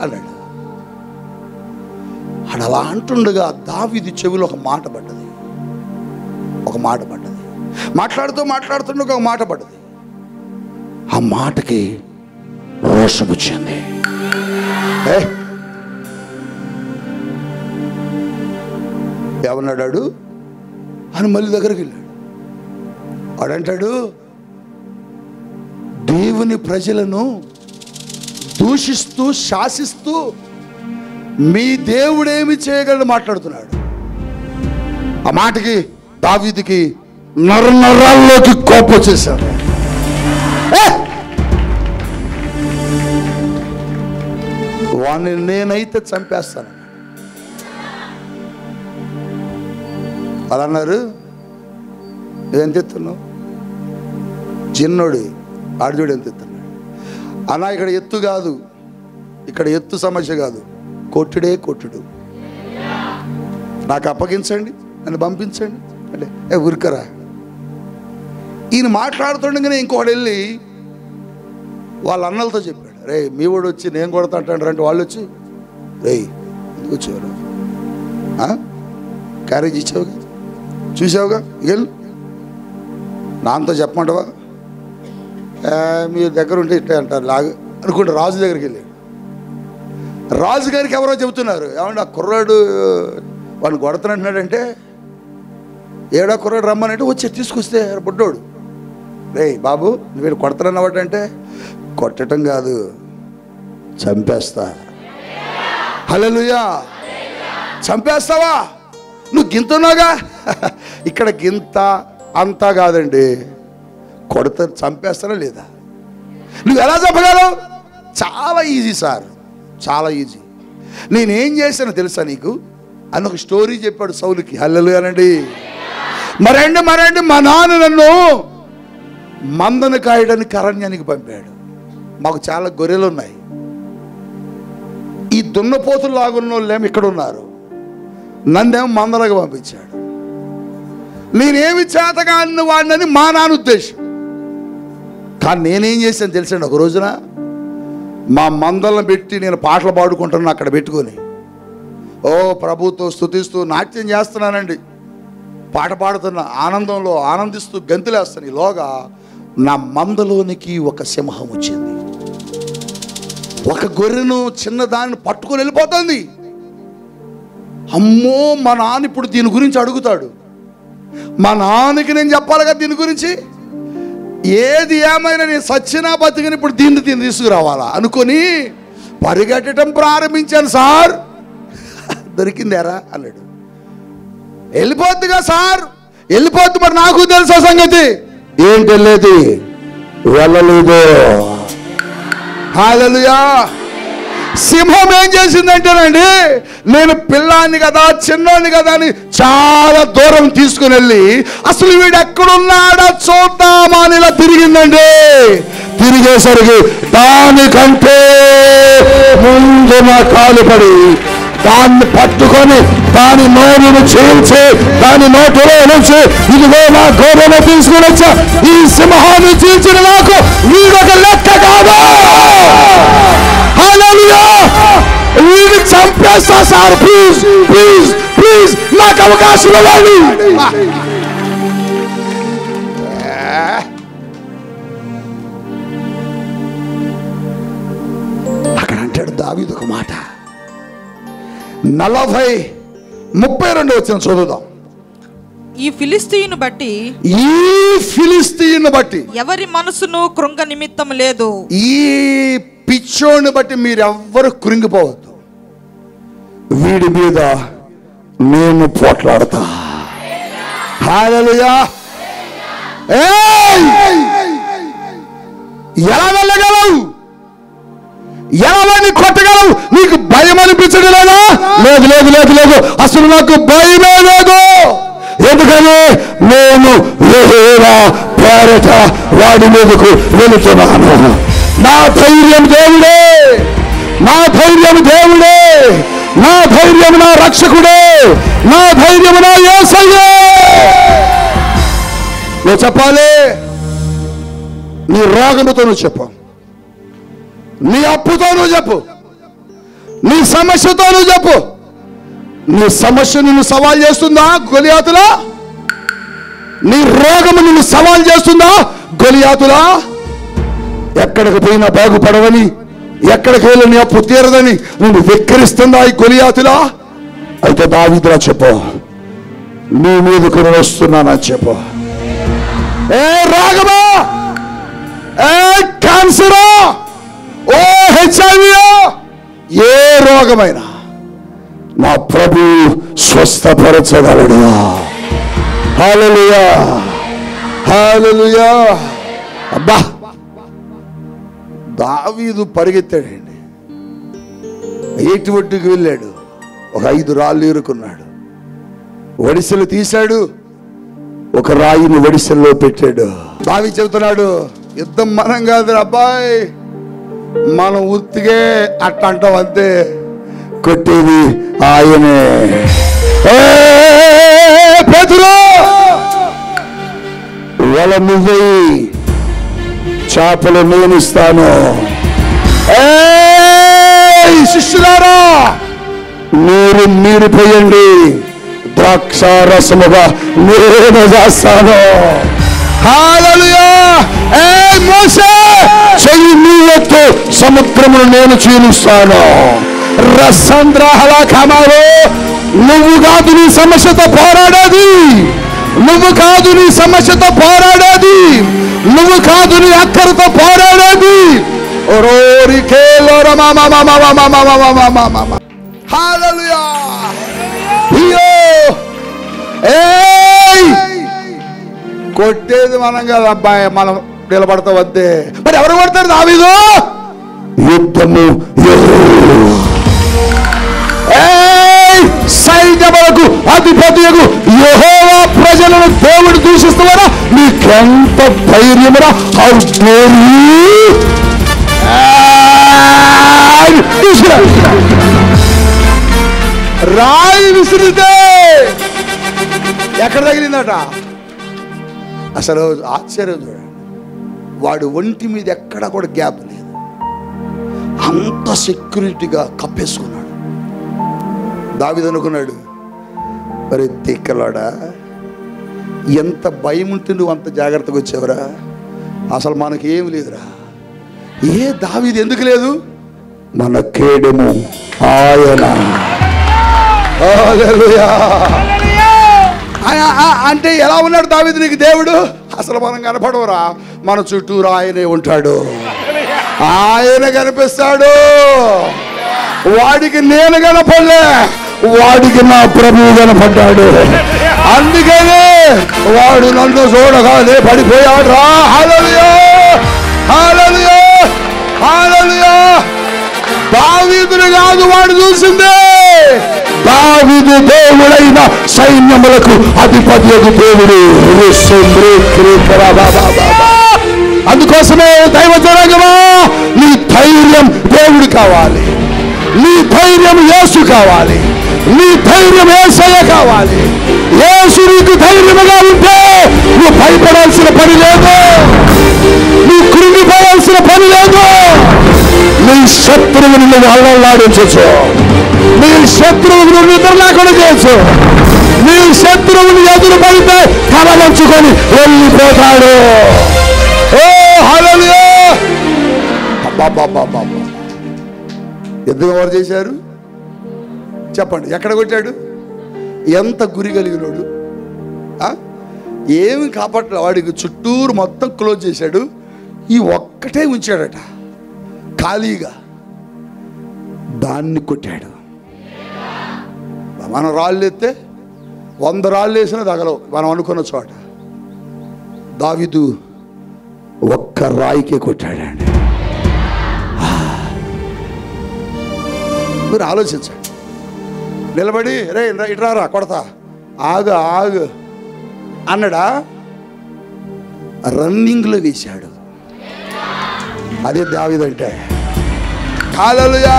అన్నాడు. ఆడు అలా అంటుండగా దావీదు చెవిలో ఒక మాట పడ్డది. మాట్లాడుతుండగా ఒక మాట పడ్డది. ఆ మాటకి రోషం వచ్చింది. ఏమన్నాడు అని మళ్ళీ దగ్గరికి వెళ్ళాడు. వాడంటాడు, దేవుని ప్రజలను దూషిస్తూ శాసిస్తూ మీ దేవుడేమి చేయగలడు మాట్లాడుతున్నాడు. ఆ మాటకి దావీదుకి నరాల్లోకి కోపం వచ్చేసాడు. వాణ్ణి నేనైతే చంపేస్తాను అలా అన్నారు. ఎంత ఎత్తున్నావు? చిన్నోడు ఆడజోడు ఎంత ఎత్తున్నాడు అన్నా. ఇక్కడ ఎత్తు కాదు, ఇక్కడ ఎత్తు సమస్య కాదు, కొట్టుడే కొట్టుడు. నాకు అప్పగించండి, నన్ను పంపించండి అంటే ఉరికరా. ఈయన మాట్లాడుతుండగానే ఇంకొకటి వెళ్ళి వాళ్ళ అన్నలతో చెప్పాడు, రే మీ వాడు వచ్చి నేను కొడతా అంటాడు అంటే వాళ్ళు వచ్చి, రే ఎందుకు వచ్చేవారు, క్యారేజ్ ఇచ్చావుగా, చూసావుగా, వెళ్ళు నాన్నతో చెప్పమంటావా, మీ దగ్గర ఉంటే ఇట్లా అంటారు లాగా అనుకుంటే రాజు దగ్గరికి వెళ్ళాడు. రాజుగారికి ఎవరో చెబుతున్నారు, ఏమంటే ఆ కుర్రాడు వాడిని కొడుతున్నట్టున్నాడంటే, ఏడా కుర్రాడు రమ్మనంటే వచ్చి తీసుకొస్తే బుడ్డోడు, రే బాబు నువ్వు కొడుతున్నావాడు అంటే, కొట్టడం కాదు చంపేస్తా. హల్లెలూయా. చంపేస్తావా? నువ్వు గింతున్నాగా. ఇక్కడ గింత అంతా కాదండి, కొడత చంపేస్తారా లేదా? నువ్వు ఎలా చెప్పగలవు? చాలా ఈజీ సార్, చాలా ఈజీ. నేనేం చేశానో తెలుసా నీకు అని ఒక స్టోరీ చెప్పాడు సౌలుకి. హల్లెలూయా అనండి. మరండి మా నాన్న నన్ను మందను కాయడానికి అరణ్యానికి పంపాడు. మాకు చాలా గొర్రెలు ఉన్నాయి. ఈ దున్నపోతులు లాగున్న వాళ్ళేమో ఇక్కడ ఉన్నారు, నన్నేమో మందలకు పంపించాడు. నేనేమి చేతగాని వాడినని మా నాన్న ఉద్దేశం. కానీ నేనేం చేశాను తెలుసండి, ఒక రోజున మా మందలను పెట్టి నేను పాటలు పాడుకుంటున్నాను అక్కడ పెట్టుకొని, ఓ ప్రభుతో స్తుతిస్తూ నాట్యం చేస్తున్నానండి, పాట పాడుతున్నా, ఆనందంలో ఆనందిస్తూ గంతులేస్తాను. ఈలోగా నా మందలోనికి ఒక సింహం వచ్చింది. ఒక గొర్రెను చిన్నదాన్ని పట్టుకొని వెళ్ళిపోతుంది. అమ్మో మా నాన్న ఇప్పుడు దీని గురించి అడుగుతాడు, మా నాన్నకి నేను చెప్పాలి కదా దీని గురించి. ఏది ఏమైనా నేను సచ్చినా బతికిన ఇప్పుడు దీన్ని తీసుకురావాలా అనుకొని పరిగెట్టడం ప్రారంభించాను. సార్ దొరికిందేరా అన్నాడు. వెళ్ళిపోద్దిగా సార్, వెళ్ళిపోద్ది. మరి నాకు తెలుసా సంగతి. ఏంటి వెళ్ళేది? వెళ్ళలేదు. హల్లెలూయా. సింహం ఏం చేసిందంటేనండి, నేను పిల్లాన్ని కదా చిన్నోని కదా అని చాలా దూరం తీసుకుని వెళ్ళి అసలు వీడు ఎక్కడున్నాడా చూద్దామా అని ఇలా తిరిగిందండి. తిరిగేసరికి దానికంటే ముందు నా కాలు పడి దాన్ని పట్టుకొని దాని నోరును చీల్చి దాని నోటిలో నుంచి, ఇదిగో నా గోడను తీసుకుని వచ్చా, ఈ సింహాన్ని చీల్చిన నాకు వీడొక లెక్క కాదు. హల్లెలూయా. వీడిని చంపేస్తా సార్, ప్లీజ్ ప్లీజ్ ప్లీజ్ నాకు అవకాశం ఇవ్వండి. అక్కడ అంటాడు దావీదు ఒక మాట, 40:32 వచ్చిన చదువుదాం. ఈ ఫిలిష్తీయుని బట్టి ఎవరి మనసును కృంగ నిమిత్తం లేదు. ఈ పిచ్చోని బట్టి మీరెవ్వరు కృంగిపోవద్దు. వీడి మీద నేను పోట్లాడతా. హల్లెలూయా. ఎలా వెళ్ళగలవు? ఎవరిని కొట్టగలవు? నీకు భయం అనిపించడం లేదా? లేదు లేదు లేదు లేదు, అసలు నాకు భయమే లేదు. ఎందుకని నేను యెహోవా పేరట వాడి మీదకు వెళుతున్నాను. నా ధైర్యం దేవుడే, నా ధైర్యం దేవుడే, నా ధైర్యం నా రక్షకుడే, నా ధైర్యం నా యేసయ్యే. నువ్వు చెప్పాలి. నీ రోగముతో నువ్వు చెప్పు, నీ అప్పుతో నువ్వు చెప్పు, నీ సమస్యతో నువ్వు చెప్పు. నీ సమస్య నిన్ను సవాల్ చేస్తుందా గొలియాతులా? నీ రోగము నిన్ను సవాల్ చేస్తుందా గొలియాతులా? ఎక్కడికి పోయినా బాగుపడవని, ఎక్కడికి వెళ్ళి నీ అప్పు తీరదని నువ్వు వెక్కిరిస్తుందా ఈ గొలియాతులా? అయితే దావీదులా చెప్పు, నీ మీదకు నేను వస్తున్నానని చెప్పు. ఏ రాగమా, ఏ క్యాన్సరా, ఓ హెచ్ఐవియా, ఏ రోగమైనా నా ప్రభు స్వస్థపరచగలడు. హల్లెలూయా, హల్లెలూయా. అబ్బా, దావీదు పరిగెత్తాడండి. ఏటి ఒడ్డుకు వెళ్ళాడు, ఒక 5 రాళ్ళు ఏరుకున్నాడు, ఒడిసెలు తీశాడు, ఒక రాయిని ఒడిసెల్లో పెట్టాడు. దావీదు చెబుతున్నాడు, యుద్ధం మనం కాదు అబ్బాయి, మనం ఉత్తిగే అట్ట అంటాం అంతే, కొట్టేది ఆయనే. పేతురు, వల నువ్వై చేపలు నేనిస్తాను. శిష్యులారా, మీరు పోయండి, ద్రాక్ష రసముగా నేను చేస్తాను. హల్లెలూయా. మోసే, చెయ్యి నీవెత్తు, సముద్రమును నేను చీలుస్తాను. రసంద్రాహలా కమారు, నువ్వు కాదు నీ సమస్యతో పోరాడేది, నువ్వు కాదు నీ సమస్యతో పోరాడేది, నువ్వు కాదు నీ అక్కరతో పోరాడేది. కొట్టేది మనం కదా అబ్బాయి, మనం నిలబడతాం అంతే. మరి ఎవరు కొడతారు? దావీదు. యుద్ధము సైన్యములకు అధిపతియగు యెహోవా ప్రజలను దేవుడు దూషిస్తున్నారా? నీకెంత ధైర్యమురా? How dare you! రాయి విసిరితే ఎక్కడ తగిలిందట? అసలు ఆశ్చర్యం చూడండి, వాడు ఒంటి మీద ఎక్కడ కూడా గ్యాప్ లేదు, అంత సెక్యూరిటీగా కప్పేసుకున్నాడు. దావీదు అనుకున్నాడు, మరి తిక్కలాడా, ఎంత భయం ఉంటే నువ్వు అంత జాగ్రత్తగా వచ్చావురా? అసలు మనకేం లేదురా. ఏ దావీదు ఎందుకు లేదు? మన కేడము ఆయన. హల్లెలూయా. అంటే ఎలా ఉన్నాడు దావీదు నీకు దేవుడు? అసలు మనం కనపడవురా, మన చుట్టూరా ఆయనే ఉంటాడు, ఆయన కనిపిస్తాడు. వాడికి నేను కనపడలే, వాడికి నా ప్రభువు కనపడ్డాడు. అందుకనే వాడు నన్ను చూడగానే పడిపోయాడు రా. హల్లెలూయా, హల్లెలూయా, హల్లెలూయా. దావీదుని కాదు వాడు చూసిందే, దావీదు దేవుడైన సైన్యములకు అధిపతియగు దేవుడు. అందుకోసమే దైవ జనాంగమా, నీ ధైర్యం దేవుడు కావాలి, నీ ధైర్యం యేసు కావాలి, నీ ధైర్యం యేసయ్య కావాలి. యేసు నీకు ధైర్యముగా ఉంటే నువ్వు భయపడాల్సిన పని లేదు, నువ్వు కృంగిపోవాల్సిన పని లేదు. నీ శత్రువుని నువ్వు అల్లలాడించచ్చు, నీ శత్రువుని నువ్వు నిద్ర లేకుండా చేయొచ్చు. నీ శత్రువుని ఎదురు పడితే తల వంచుకొని వెళ్ళిపోతాడు. ఓ హల్లెలూయా. అబ్బా, ఎందుకు ఎవరు చేశారు చెప్పండి? ఎక్కడ కొట్టాడు? ఎంత గురి కలిగినోడు, ఏమి కాపాడలే. వాడికి చుట్టూరు మొత్తం క్లోజ్ చేశాడు, ఈ ఒక్కటే ఉంచాడట ఖాళీగా, దాన్ని కొట్టాడు. మనం రాళ్ళు ఎత్తే 100 రాళ్ళు వేసినా తగలవు మనం అనుకున్న చోట. దావీదు ఒక్క రాయికే కొట్టాడండి. మీరు ఆలోచించండి. నిలబడి రే ఇట్రారా కొడతా, ఆగు అన్నాడా? రన్నింగ్లో వేశాడు. అదే దావీదంటే. హల్లెలూయా.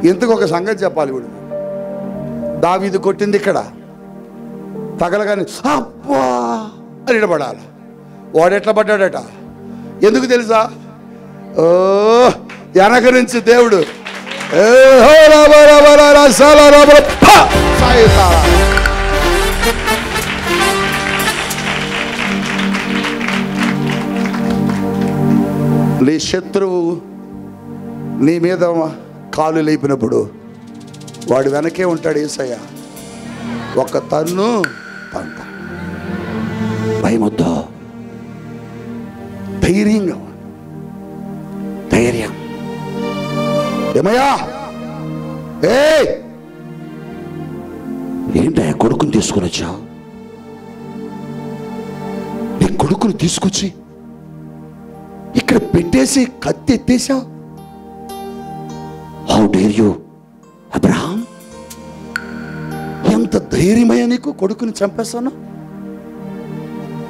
ఇంతకు ఒక సంగతి చెప్పాలి. ఇప్పుడు దావీదు కొట్టింది ఇక్కడ తగలగానే అబ్బా అని నిలబడాలి. వాడు ఎట్లా పడ్డాడట? ఎందుకు తెలుసా? ఓ వెనక నుంచి దేవుడు నీ శత్రువు నీ మీద కాలు లేపినప్పుడు వాడు వెనకే ఉంటాడు యేసయ్య. ఒక తన్ను తంత. భయమొద్దు, ధైర్యంగా ధైర్యం. ఏమయ్యా, ఏంటయ్యా కొడుకుని తీసుకుని వచ్చావు? నీ కొడుకుని తీసుకొచ్చి ఇక్కడ పెట్టేసి కత్తి ఎత్తేసావు. How dare you Abraham? ఎంత ధైర్యమయ్యా నీకు? కొడుకుని చంపేస్తాను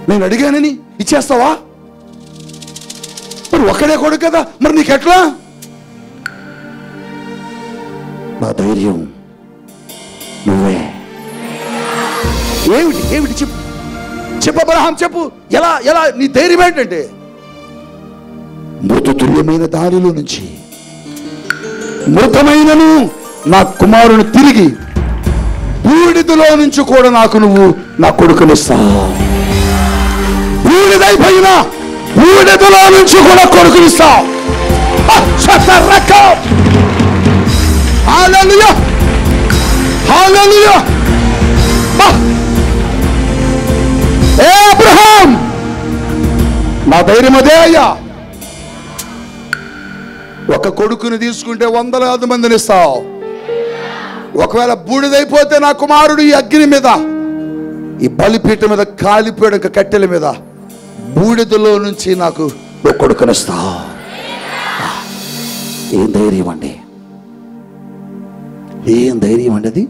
నేను అడిగానని ఇచ్చేస్తావా? మరి ఒక్కడే కొడుకు కదా, మరి నీకెట్లా? నా ధైర్యం నువ్వే. ఏమిటి ఏమిటి చెప్పు చెప్పు అబ్రహాం, చెప్పు. ఎలా ఎలా నీ ధైర్యం ఏంటంటే, మృతతుల్యమైన దానిలో నుంచి మృతమైనను నా కుమారుని తిరిగి బూడిదలో నుంచి కూడా నాకు నువ్వు నా కొడుకునిస్తావు. బూడిదైపోయినా బూడిదలో నుంచి కూడా కొడుకునిస్తావు. హల్లెలూయా, హల్లెలూయా. ఏ అబ్రహాం, నా ధైర్యం అదే అయ్యా. ఒక కొడుకుని తీసుకుంటే వందలాది మందిని ఇస్తావు. ఒకవేళ బూడిదైపోతే నా కుమారుడు ఈ అగ్ని మీద, ఈ బలిపీఠ మీద కాలిపోయాడు, కట్టెల మీద బూడిదలో నుంచి నాకు ఒక కొడుకునిస్తావు. ఏం ధైర్యం అండి, ఏం ధైర్యం అండి అది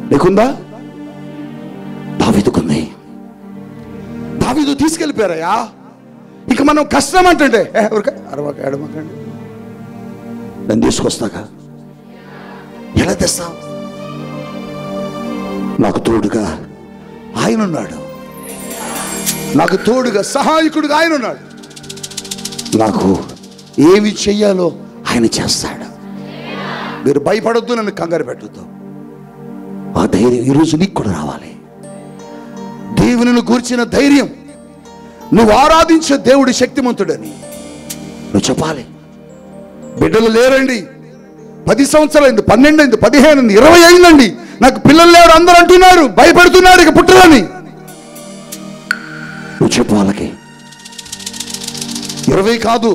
నీకుందా? దావీదుకుంది. దావీదు తీసుకెళ్ళిపోయారయ్యా. ఇక మనం కష్టం అంటే అడమకండి, నేను తీసుకొస్తాక ఎలా తెస్తావు? నాకు తోడుగా ఆయన ఉన్నాడు, నాకు తోడుగా సహాయకుడుగా ఆయన ఉన్నాడు. నాకు ఏమి చెయ్యాలో ఆయన చేస్తాడు. మీరు భయపడొద్దు, నన్ను కంగారు పెట్టొద్దు. ఆ ధైర్యం ఈరోజు నీకు కూడా రావాలి. దేవునిని గూర్చిన ధైర్యం, నువ్వు ఆరాధించే దేవుడి శక్తిమంతుడని నువ్వు చెప్పాలి. బిడ్డలు లేరండి, 10 సంవత్సరాలు అయింది, 12 అయింది, 15 అయింది, 20 అయిందండి, నాకు పిల్లలు లేరు అందరూ అంటున్నారు, భయపడుతున్నారు ఇక పుట్టరని. నువ్వు చెప్పు వాళ్ళకి, 20 కాదు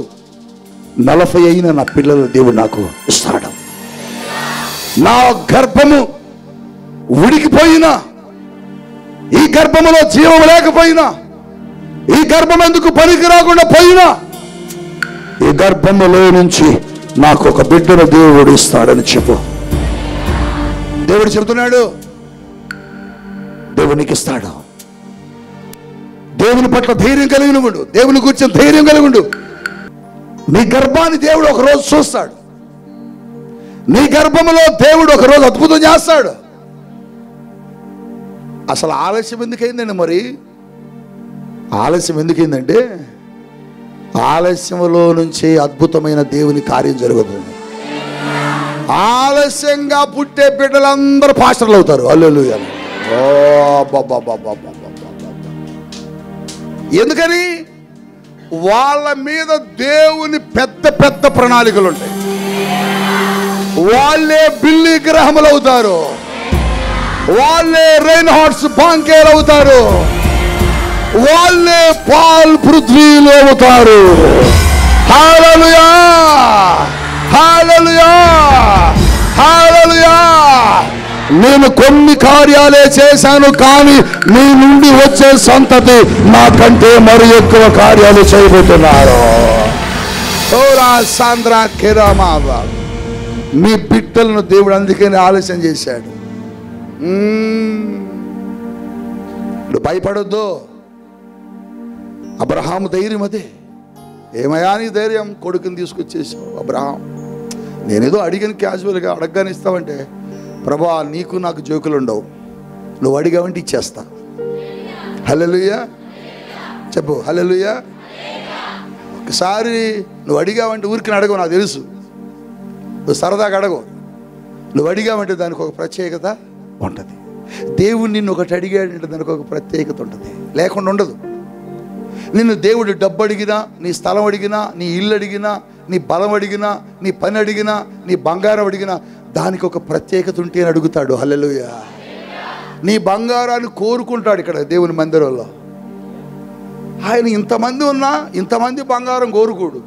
40 అయినా నా పిల్లలు దేవుడు నాకు ఇస్తాడు. నా గర్భము ఉడికిపోయినా, ఈ గర్భములో జీవం లేకపోయినా, ఈ గర్భం ఎందుకు పనికి రాకుండా పోయినా, ఈ గర్భములో నుంచి నాకు ఒక బిడ్డను దేవుడు ఇస్తాడని చెప్పు. దేవుడు చెబుతున్నాడు, దేవుడు నీకు ఇస్తాడు. దేవుని పట్ల ధైర్యం కలిగిన ఉండు, దేవుని గురించి ధైర్యం కలిగి ఉండు. నీ గర్భాన్ని దేవుడు ఒక రోజు చూస్తాడు. నీ గర్భములో దేవుడు ఒక రోజు అద్భుతం చేస్తాడు. అసలు ఆలస్యం ఎందుకైందండి? మరి ఆలస్యం ఎందుకైందంటే, ఆలస్యంలో నుంచి అద్భుతమైన దేవుని కార్యం జరుగుతుంది. ఆలస్యంగా పుట్టే బిడ్డలందరూ పాస్టర్లు అవుతారు. హల్లెలూయా. ఎందుకని? వాళ్ళ మీద దేవుని పెద్ద పెద్ద ప్రణాళికలు ఉంటాయి. వాళ్ళే బిల్లి గ్రహములు అవుతారు, వాళ్ళే రెయిన్ హార్ట్స్ బాంకేలు అవుతారు, వాళ్ళే పాల్ పృథ్వీలు అవుతారు. హల్లెలూయా, హల్లెలూయా, హల్లెలూయా. నేను కొన్ని కార్యాలే చేశాను, కానీ నీ నుండి వచ్చే సంతతి నాకంటే మరి ఎక్కువ కార్యాలు చేయబోతున్నారు. మీ బిడ్డలను దేవుడు అందుకని ఆలస్యం చేశాడు. నువ్వు భయపడొద్దు. అబ్రహాము ధైర్యం అదే. ఏమయ్యా నీ ధైర్యం? కొడుకుని తీసుకొచ్చేసావు. అబ్రహాం, నేనేదో అడిగాను, క్యాజువల్గా అడగగానే ఇస్తావంటే, ప్రభా నీకు నాకు జోకులు ఉండవు, నువ్వు అడిగావంటే ఇచ్చేస్తా. హల్లెలూయా చెప్పు, హల్లెలూయా. ఒకసారి నువ్వు అడిగావంటే ఊరికి అడగవు, నాకు తెలుసు. నువ్వు సరదాగా అడగవు, నువ్వు అడిగావంటే దానికి ఒక ప్రత్యేకత ఉంటుంది. దేవుడు నిన్ను ఒకటి అడిగాడంటే దానికి ఒక ప్రత్యేకత ఉంటుంది, లేకుండా ఉండదు. నిన్ను దేవుడు డబ్బు అడిగినా, నీ స్థలం అడిగినా, నీ ఇల్లు అడిగినా, నీ బలం అడిగినా, నీ పని అడిగినా, నీ బంగారం అడిగినా దానికి ఒక ప్రత్యేకత ఉంటే అని అడుగుతాడు. హల్లెలూయా. నీ బంగారాన్ని కోరుకుంటాడు ఇక్కడ దేవుని మందిరంలో. ఆయన ఇంతమంది ఉన్నా ఇంతమంది బంగారం కోరుకోడు,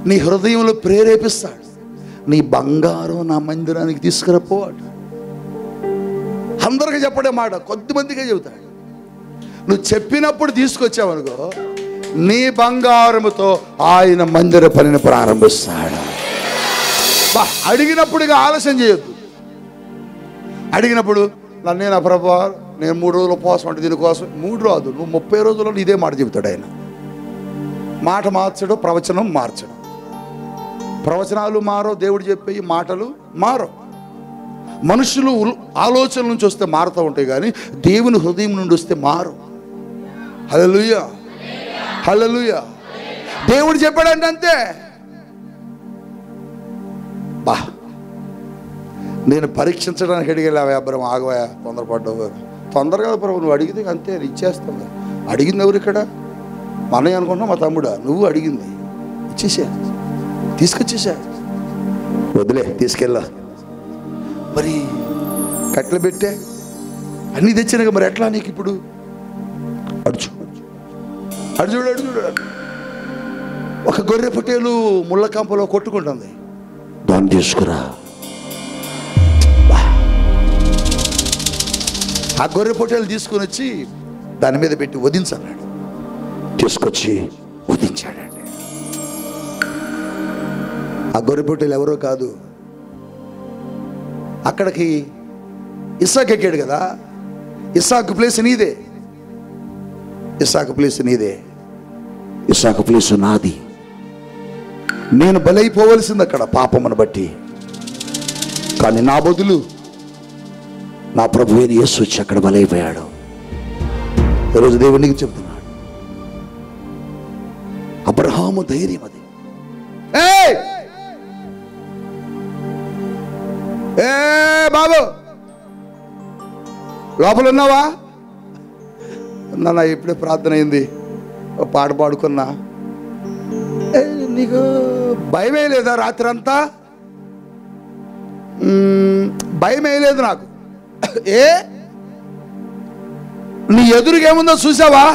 నీ హృదయంలో ప్రేరేపిస్తాడు. నీ బంగారం నా మందిరానికి తీసుకురాపోవాడు. అందరికీ చెప్పడే మాట, కొద్దిమందికే చెబుతాడు. నువ్వు చెప్పినప్పుడు తీసుకొచ్చావనుకో, నీ బంగారముతో ఆయన మందిర పనిని ప్రారంభిస్తాడు. అడిగినప్పుడు ఆలస్యం చేయొద్దు. అడిగినప్పుడు నన్నే నా ప్రభువా నేను 3 రోజుల ఉపవాసం అంటే దీనికోసం 3 రాదు, నువ్వు 30 రోజుల్లో ఇదే మాట చెబుతాడు ఆయన. మాట మార్చడం, ప్రవచనం మార్చడం. ప్రవచనాలు మారో, దేవుడు చెప్పే మాటలు మారో. మనుషులు ఆలోచనల నుంచి వస్తే మారుతూ ఉంటాయి, కానీ దేవుని హృదయం నుండి వస్తే మారు. హల్లెలూయా, హల్లెలూయా. దేవుడు చెప్పాడంటే అంతే. బా, నేను పరీక్షించడానికి అడిగేలావా అబ్రహం, ఆగవా, తొందరపడ్డావు. తొందరగా ప్రభు, నువ్వు అడిగితే అంతే ఇచ్చేస్తావు. అడిగింది ఎవరు ఇక్కడ? మా అన్నయ్య అనుకున్నా, మా తమ్ముడా? నువ్వు అడిగింది ఇచ్చేసా, తీసుకొచ్చేసా. వదిలే, తీసుకెళ్ళా. మరి కట్టెలు పెట్టే అన్నీ తెచ్చినాక మరి ఎట్లా నీకు ఇప్పుడు? అడుచు అడుచుడు అడుచుడు. ఒక గొర్రె పొట్టేలు ముళ్ళ కంపలో కొట్టుకుంటుంది, దాన్ని తీసుకురా. ఆ గొర్రె పొట్టేలు తీసుకుని వచ్చి దాని మీద పెట్టి వధించన్నాడు. తీసుకొచ్చి వధించాడండి. ఆ గొర్రె పొట్టేలు ఎవరో కాదు, అక్కడికి ఇస్సాకు ఎక్కాడు కదా. ఇస్సాకు ప్లేస్ నీదే, ఇస్సాకు ప్లేస్ నీదే, ఇస్సాకు ప్లేస్ నాది. నేను బలైపోవలసింది అక్కడ పాపమును బట్టి, కానీ నా బదులు నా ప్రభువైన యేసు వచ్చి అక్కడ బలైపోయాడు. ఈరోజు దేవునికి చెప్తున్నాడు, అబ్రహాము ధైర్యం అది. ఏ బాబు, లోపల ఉన్నావా? నాన్న ఇప్పుడే ప్రార్థన అయింది, పాట పాడుకున్నా. నీకు భయమే లేదా? రాత్రి అంతా భయమే లేదు నాకు. ఏ నీ ఎదురుగేముందో చూసావా?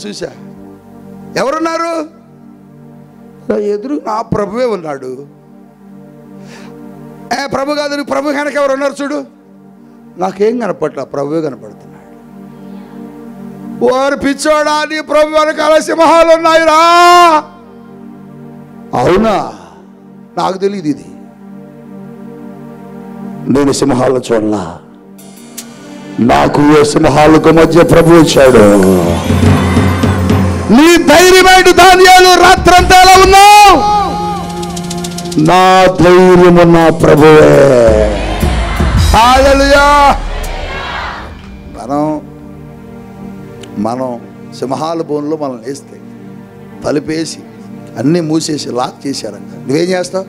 చూసా. ఎవరున్నారు? ఎదురు నా ప్రభువే ఉన్నాడు. ప్రభు కాదు, ప్రభు కనుక ఎవరు ఉన్నారు చూడు. నాకేం కనపట్లా, ప్రభువే కనపడుతున్నాడు. వారు పిచ్చోడా, నీ ప్రభు వెనకాల సింహాలు ఉన్నాయిరా. అవునా? నాకు తెలియదు ఇది. నేను సింహాలు చూడలా, నాకు సింహాలకు మధ్య ప్రభు వచ్చాడు. నీ ధైర్యమైన దానియాలు రాత్రంతా ఎలా ఉన్నావు? నా ధైర్యము నా ప్రభువే. హల్లెలూయా. మనం సింహాల బోన్లో మనం వేస్తే తలుపేసి అన్నీ మూసేసి లాక్ చేశారంట. నువ్వేం చేస్తావు?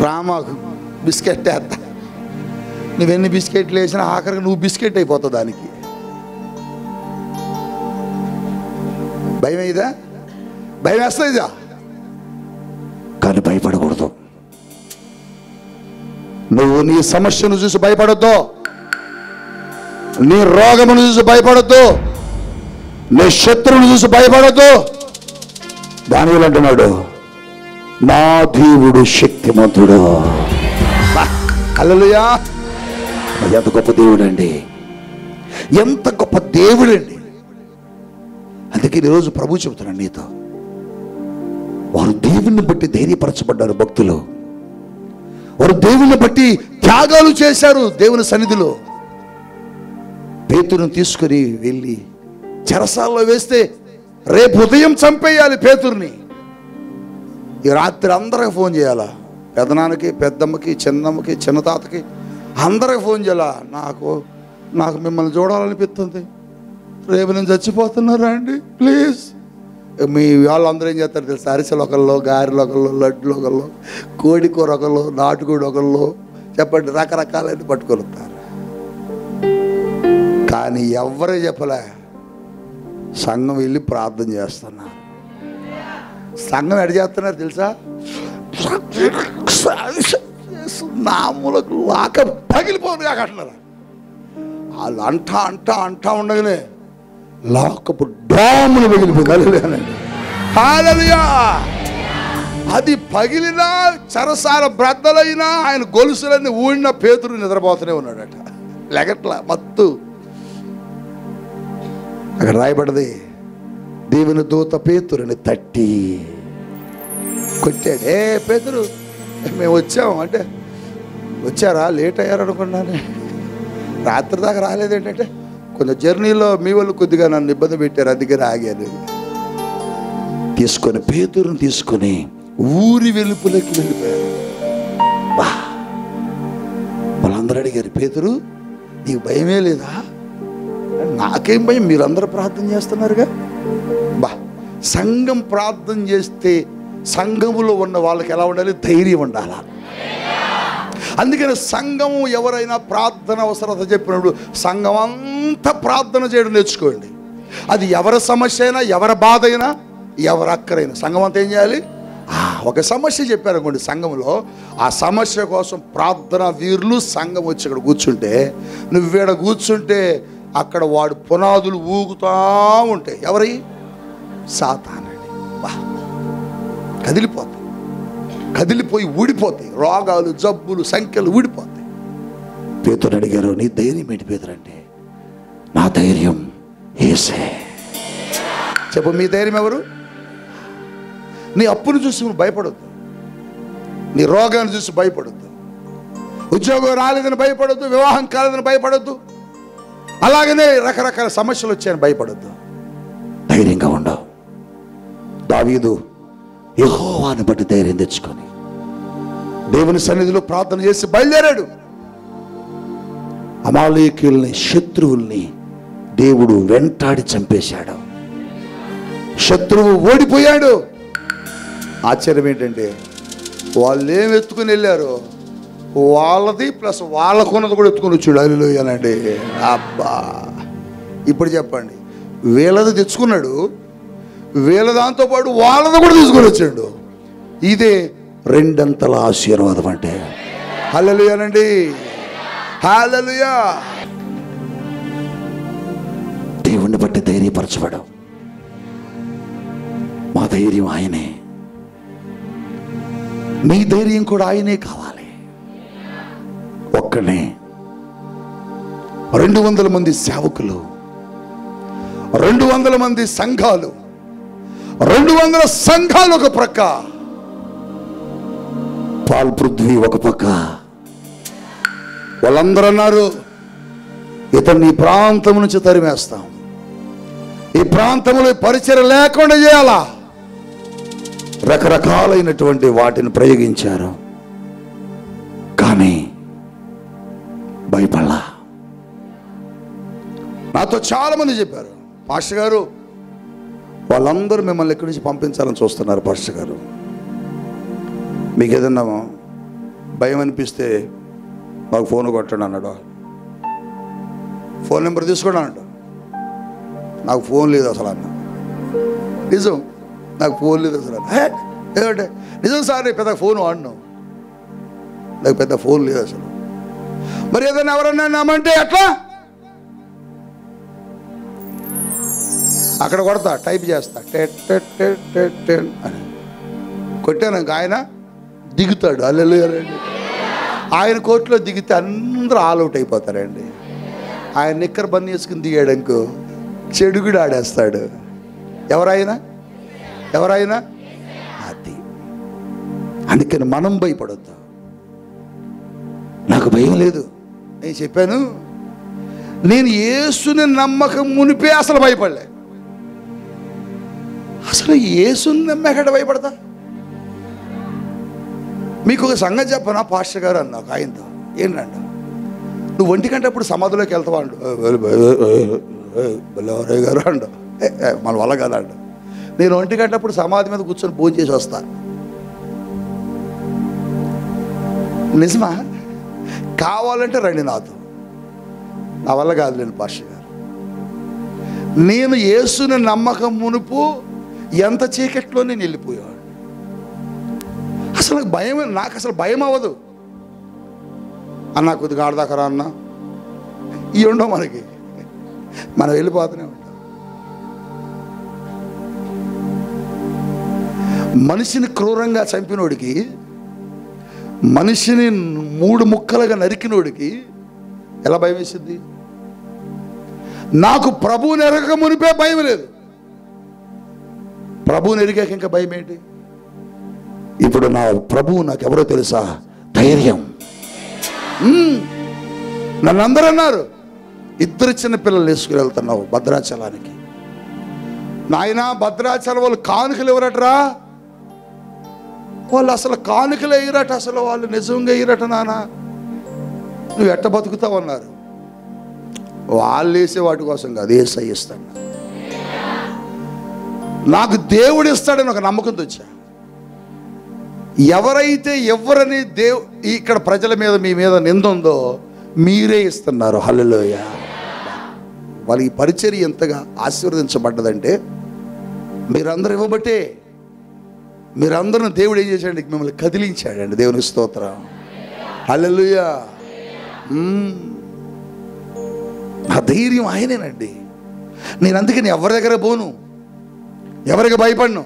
రామాకు బిస్కెట్ వేస్తా. నువ్వెన్ని బిస్కెట్లు వేసినా ఆఖరికి నువ్వు బిస్కెట్ అయిపోతావు. దానికి భయం అయ్యిదా? భయం వేస్తుందా? కానీ భయపడకూడదు. నువ్వు నీ సమస్యను చూసి భయపడద్దు, నీ రోగమును చూసి భయపడద్దు, నీ శత్రువును చూసి భయపడద్దు. దానివల్ల అంటున్నాడు, నా దేవుడు శక్తిమంతుడు. హల్లెలూయా. ఎంత గొప్ప దేవుడు అండి, ఎంత గొప్ప దేవుడు అండి. అందుకే ఈరోజు ప్రభు చెబుతున్నాడు నీతో, వారు దేవుణ్ణి బట్టి ధైర్యపరచబడ్డారు భక్తులు. వారు దేవుని బట్టి త్యాగాలు చేశారు దేవుని సన్నిధిలో. పేతురుని తీసుకుని వెళ్ళి చెరసాల్లో వేస్తే రేపు ఉదయం చంపేయాలి పేతుర్ని. ఈ రాత్రి అందరికి ఫోన్ చేయాలా, పెదనాన్నకి, పెద్దమ్మకి, చిన్నమ్మకి, చిన్నతాతకి అందరికి ఫోన్ చేయాలా. నాకు మిమ్మల్ని చూడాలనిపిస్తుంది, రేపు నేను చచ్చిపోతున్నారా అండి ప్లీజ్. మీ వాళ్ళందరూ ఏం చేస్తారు తెలుసు? అరిసెలు ఒకళ్ళు, గారెలు ఒకళ్ళు, లడ్డులు ఒకళ్ళు, కోడి కూర ఒకళ్ళు, నాటుకోడి ఒకళ్ళు, చెప్పండి, రకరకాలని పట్టుకొని వస్తారు. కానీ ఎవరే చెప్పలే, సంఘం వెళ్ళి ప్రార్థన చేస్తున్నారు. సంఘం ఎడ చేస్తున్నారు తెలుసా? నాములకు లాక పగిలిపోను కాక అంటున్నారు. వాళ్ళు అంటా ఉండగానే లాకపు డాములు పగిలిపోయింది. హల్లెలూయా. అది పగిలినా చరసాల బ్రద్దలైనా ఆయన గొలుసులన్నీ ఊడిన పేతురు నిద్రపోతూనే ఉన్నాడట, లెగట్ల మత్తు. అక్కడ రాయబడ్డది, దేవుని దూత పేతురుని తట్టి కొట్టాడు. ఏ పేతురు, మేము వచ్చాము అంటే, వచ్చారా, లేట్ అయ్యారు అనుకున్నాను, రాత్రి దాకా రాలేదేంటంటే, కొంచెం జర్నీలో మీ వాళ్ళు కొద్దిగా నన్ను ఇబ్బంది పెట్టారు, అందుకని ఆగాను. తీసుకొని పేతురుని తీసుకొని ఊరి వెలుపులకి వెళ్ళిపోయారు. వాళ్ళందరూ అడిగారు, పేతురు నీకు భయమే లేదా? నాకేం భయం, మీరందరూ ప్రార్థన చేస్తున్నారుగా. సంఘం ప్రార్థన చేస్తే సంఘములో ఉన్న వాళ్ళకి ఎలా ఉండాలి? ధైర్యం ఉండాలి. అందుకని సంఘము ఎవరైనా ప్రార్థన అవసరత చెప్పినప్పుడు సంఘం అంతా ప్రార్థన చేయడం నేర్చుకోండి. అది ఎవరి సమస్య అయినా, ఎవరి బాధ అయినా, ఎవరి అక్కరైనా సంఘం అంతా ఏం చేయాలి? ఒక సమస్య చెప్పారనుకోండి సంఘంలో, ఆ సమస్య కోసం ప్రార్థన వీరులు సంఘం వచ్చి ఇక్కడ కూర్చుంటే, నువ్వేడ కూర్చుంటే అక్కడ వాడు పునాదులు ఊగుతూ ఉంటాయి. ఎవరి? సాతానండి. కదిలిపోయి ఊడిపోతాయి. రోగాలు, జబ్బులు, సంఖ్యలు ఊడిపోతాయి. పేతురు అడిగారు, నీ ధైర్యం ఏంటి పేతురు అంటే, నా ధైర్యం యేసే. చెప్పు, మీ ధైర్యం ఎవరు? నీ అప్పును చూసి నువ్వు భయపడొద్దు, నీ రోగాన్ని చూసి భయపడొద్దు, ఉద్యోగం రాలేదని భయపడొద్దు, వివాహం కాలేదని భయపడొద్దు, అలాగనే రకరకాల సమస్యలు వచ్చాయని భయపడొద్దు. ధైర్యంగా ఉండవు. దావీదు యెహోవాను బట్టి ధైర్యం తెచ్చుకొని దేవుని సన్నిధిలో ప్రార్థన చేసి బయలుదేరాడు. అమాలేకీయుల్ని, శత్రువుల్ని దేవుడు వెంటాడి చంపేశాడు. శత్రువు ఓడిపోయాడు. ఆశ్చర్యం ఏంటంటే, వాళ్ళు ఏం ఎత్తుకుని వెళ్ళారో వాళ్ళది ప్లస్ వాళ్ళకున్నది కూడా ఎత్తుకొని వచ్చాడు. హల్లెలూయానండి. అబ్బా, ఇప్పుడు చెప్పండి, వీళ్ళది తెచ్చుకున్నాడు, వీళ్ళ దాంతోపాటు వాళ్ళది కూడా తీసుకొని వచ్చాడు. ఇదే రెండంతల ఆశీర్వాదం అంటే. హల్లెలూయానండి. హల్లెలూయా. దేవుణ్ణి బట్టి ధైర్యపరచబడం. మా ధైర్యం ఆయనే, మీ ధైర్యం కూడా ఆయనే కావాలి. ఒక్కనే 200 మంది సేవకులు, 200 మంది సంఘాలు, 200 సంఘాలు ఒక ప్రక్క, పాల్ పృథ్వీ ఒక పక్క. వాళ్ళందరూ అన్నారు, ఇతన్ని ఈ ప్రాంతం నుంచి తరిమేస్తాం, ఈ ప్రాంతంలో పరిచయం లేకుండా చేయాలా. రకరకాలైనటువంటి వాటిని ప్రయోగించారు, కానీ భయపడలా. నాతో చాలా మంది చెప్పారు, పాస్టర్ గారు వాళ్ళందరూ మిమ్మల్ని ఎక్కడి నుంచి పంపించాలని చూస్తున్నారు, పాస్టర్ గారు మీకు ఏదన్నా భయం అనిపిస్తే మాకు ఫోన్ కొట్టండి అన్నాడు. ఫోన్ నెంబర్ తీసుకోండి అన్నాడు. నాకు ఫోన్ లేదు అసలు అన్న. నిజం, నాకు ఫోన్ లేదు అసలు. ఏమంటే నిజం సార్, నేను పెద్ద ఫోన్ వాడినావు, నాకు పెద్ద ఫోన్ లేదు అసలు. మరి ఏదైనా ఎవరన్నా నమ్మంటే ఎట్లా? అక్కడ కొడతా, టైప్ చేస్తా, అని కొట్టాను. ఆయన దిగుతాడు. హల్లెలూయానండి. ఆయన కోర్టులో దిగితే అందరూ ఆల్అవుట్ అయిపోతారండి. ఆయన నిక్కర్ బన్నీ వేసుకుని దిగాడనుకో, చెడుగుడు ఆడేస్తాడు. ఎవరైనా అది. అందుకని మనం భయపడొద్దు. నాకు భయం లేదు. నేను చెప్పాను, నేను యేసుని నమ్మకం మునిపే అసలు భయపడలే. అసలు యేసుని నమ్మకడ భయపడతా? మీకు ఒక సంగతి చెప్పనా పాస్టర్ గారు అన్నా ఆయనతో. ఏంటంట, నువ్వు 1 గంట అప్పుడు సమాధిలోకి వెళ్తావా అండు. బల్లెవరయ్య గారు అండు, మన వల్ల కదా అండు. నేను 1 గంట అప్పుడు సమాధి మీద కూర్చొని భోజనం చేసి వస్తా. నిజమా? కావాలంటే రండి నాతో. నా వల్ల కాదులేండి పాస్టర్ గారు. నేను యేసుని నమ్మకం మునుపు ఎంత చీకట్లో నేను వెళ్ళిపోయాను. అసలు భయం, నాకు అసలు భయం అవ్వదు. అన్న కొద్దిగా ఆడదాకరా అన్న, ఇవి ఉండవు మనకి, మనం వెళ్ళిపోతూనే ఉంటాం. మనిషిని క్రూరంగా చంపినోడికి, మనిషిని 3 ముక్కలుగా నరికినోడికి ఎలా భయం వేసింది? నాకు ప్రభువుని ఎరగక మునిపే భయం లేదు, ప్రభువుని ఎరిగాక ఇంకా భయం ఏంటి? ఇప్పుడు నా ప్రభువు నాకు ఎవరో తెలుసా? ధైర్యం. నన్ను అందరూ అన్నారు, 2 చిన్న పిల్లలు వేసుకుని వెళ్తున్నావు భద్రాచలానికి. నాయనా భద్రాచలం వాళ్ళు కానుకలు ఎవరట్రా? వాళ్ళు అసలు కానుకలు వేయరట, అసలు వాళ్ళు నిజంగా వేయరట. నాన్న నువ్వు ఎట్ట బతుకుతావన్నారు. వాళ్ళు వేసే వాటి కోసం కాదు, యేసయ్య ఇస్తాడు. నాకు దేవుడు ఇస్తాడని ఒక నమ్మకంతో వచ్చా. ఎవరైతే ఎవరని ఇక్కడ ప్రజల మీద మీ మీద నింద ఉందో మీరే ఇస్తున్నారు. హల్లెలూయా. వాళ్ళ ఈ పరిచర్య ఎంతగా ఆశీర్వదించబడ్డదంటే మీరందరూ ఇవ్వబట్టే. మీరందరూ దేవుడు ఏం చేశాడండి? మిమ్మల్ని కదిలించాడండి. దేవుని స్తోత్రం. హల్లెలూయా. నా ధైర్యం ఆయనేనండి. నేను అందుకని ఎవరి దగ్గర పోను, ఎవరికి భయపడను.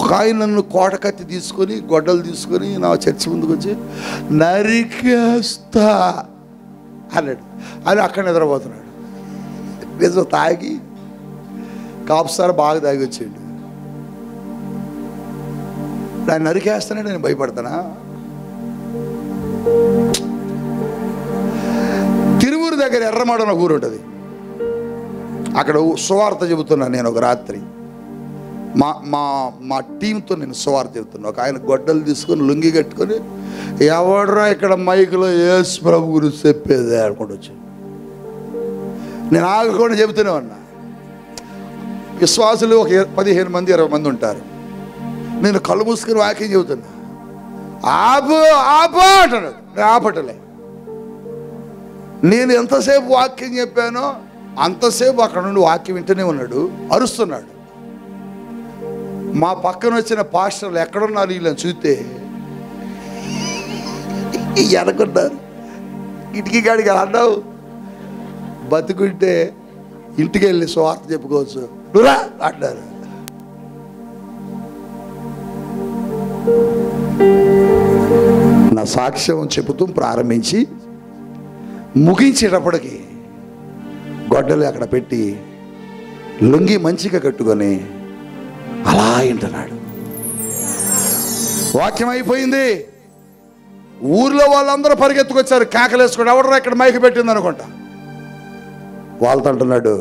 ఒక ఆయన నన్ను కోట కత్తి తీసుకొని, గొడ్డలు తీసుకొని నా చర్చి ముందుకు వచ్చి నరికేస్తా అన్నాడు. ఆయన అక్కడ నిద్రపోతున్నాడు. నిజం తాగి కాపుసారి బాగా తాగి వచ్చాడు. ఆయన నరికేస్తానంటే నేను భయపడతానా? తిరువూరు దగ్గర ఎర్రమాడ ఒక ఊరు ఉంటుంది. అక్కడ సువార్త చెబుతున్నాను నేను ఒక రాత్రి. మా టీంతో నేను సువార్త చెబుతున్నాను. ఒక ఆయన గొడ్డలు తీసుకొని లుంగి కట్టుకొని, ఎవడరా ఇక్కడ మైకులో యేసు ప్రభు గురించి చెప్పేదే అనుకుంటూ వచ్చాను. నేను ఆగకుండా చెబుతూనే ఉన్నా. విశ్వాసులు ఒక 15 మంది 20 మంది ఉంటారు. నేను కళ్ళు మూసుకొని వాక్యం చెబుతున్నా. ఆపు ఆపు అంటున్నాడు. నేను ఆపటలే. నేను ఎంతసేపు వాక్యం చెప్పానో అంతసేపు అక్కడ నుండి వాక్యం వింటూనే ఉన్నాడు, అరుస్తున్నాడు. మా పక్కన వచ్చిన పాస్టర్లు ఎక్కడున్నారు వీళ్ళని చూస్తే ఎనకున్నారు. ఇంటికి గాడికి అన్నావు, బతుకుంటే ఇంటికి వెళ్ళి స్వార్థ చెప్పుకోవచ్చు నువ్వురా అంటారు. నా సాక్ష్యం చెబుతూ ప్రారంభించి ముగించేటప్పటికి గొడ్డలు అక్కడ పెట్టి లుంగి మంచిగా కట్టుకొని అలా వింటున్నాడు. వాక్యం అయిపోయింది. ఊర్లో వాళ్ళందరూ పరిగెత్తుకొచ్చారు, కేకలేసుకొని ఎవడరా ఇక్కడ మైకి పెట్టింది అనుకుంటా. వాళ్ళతో అంటున్నాడు,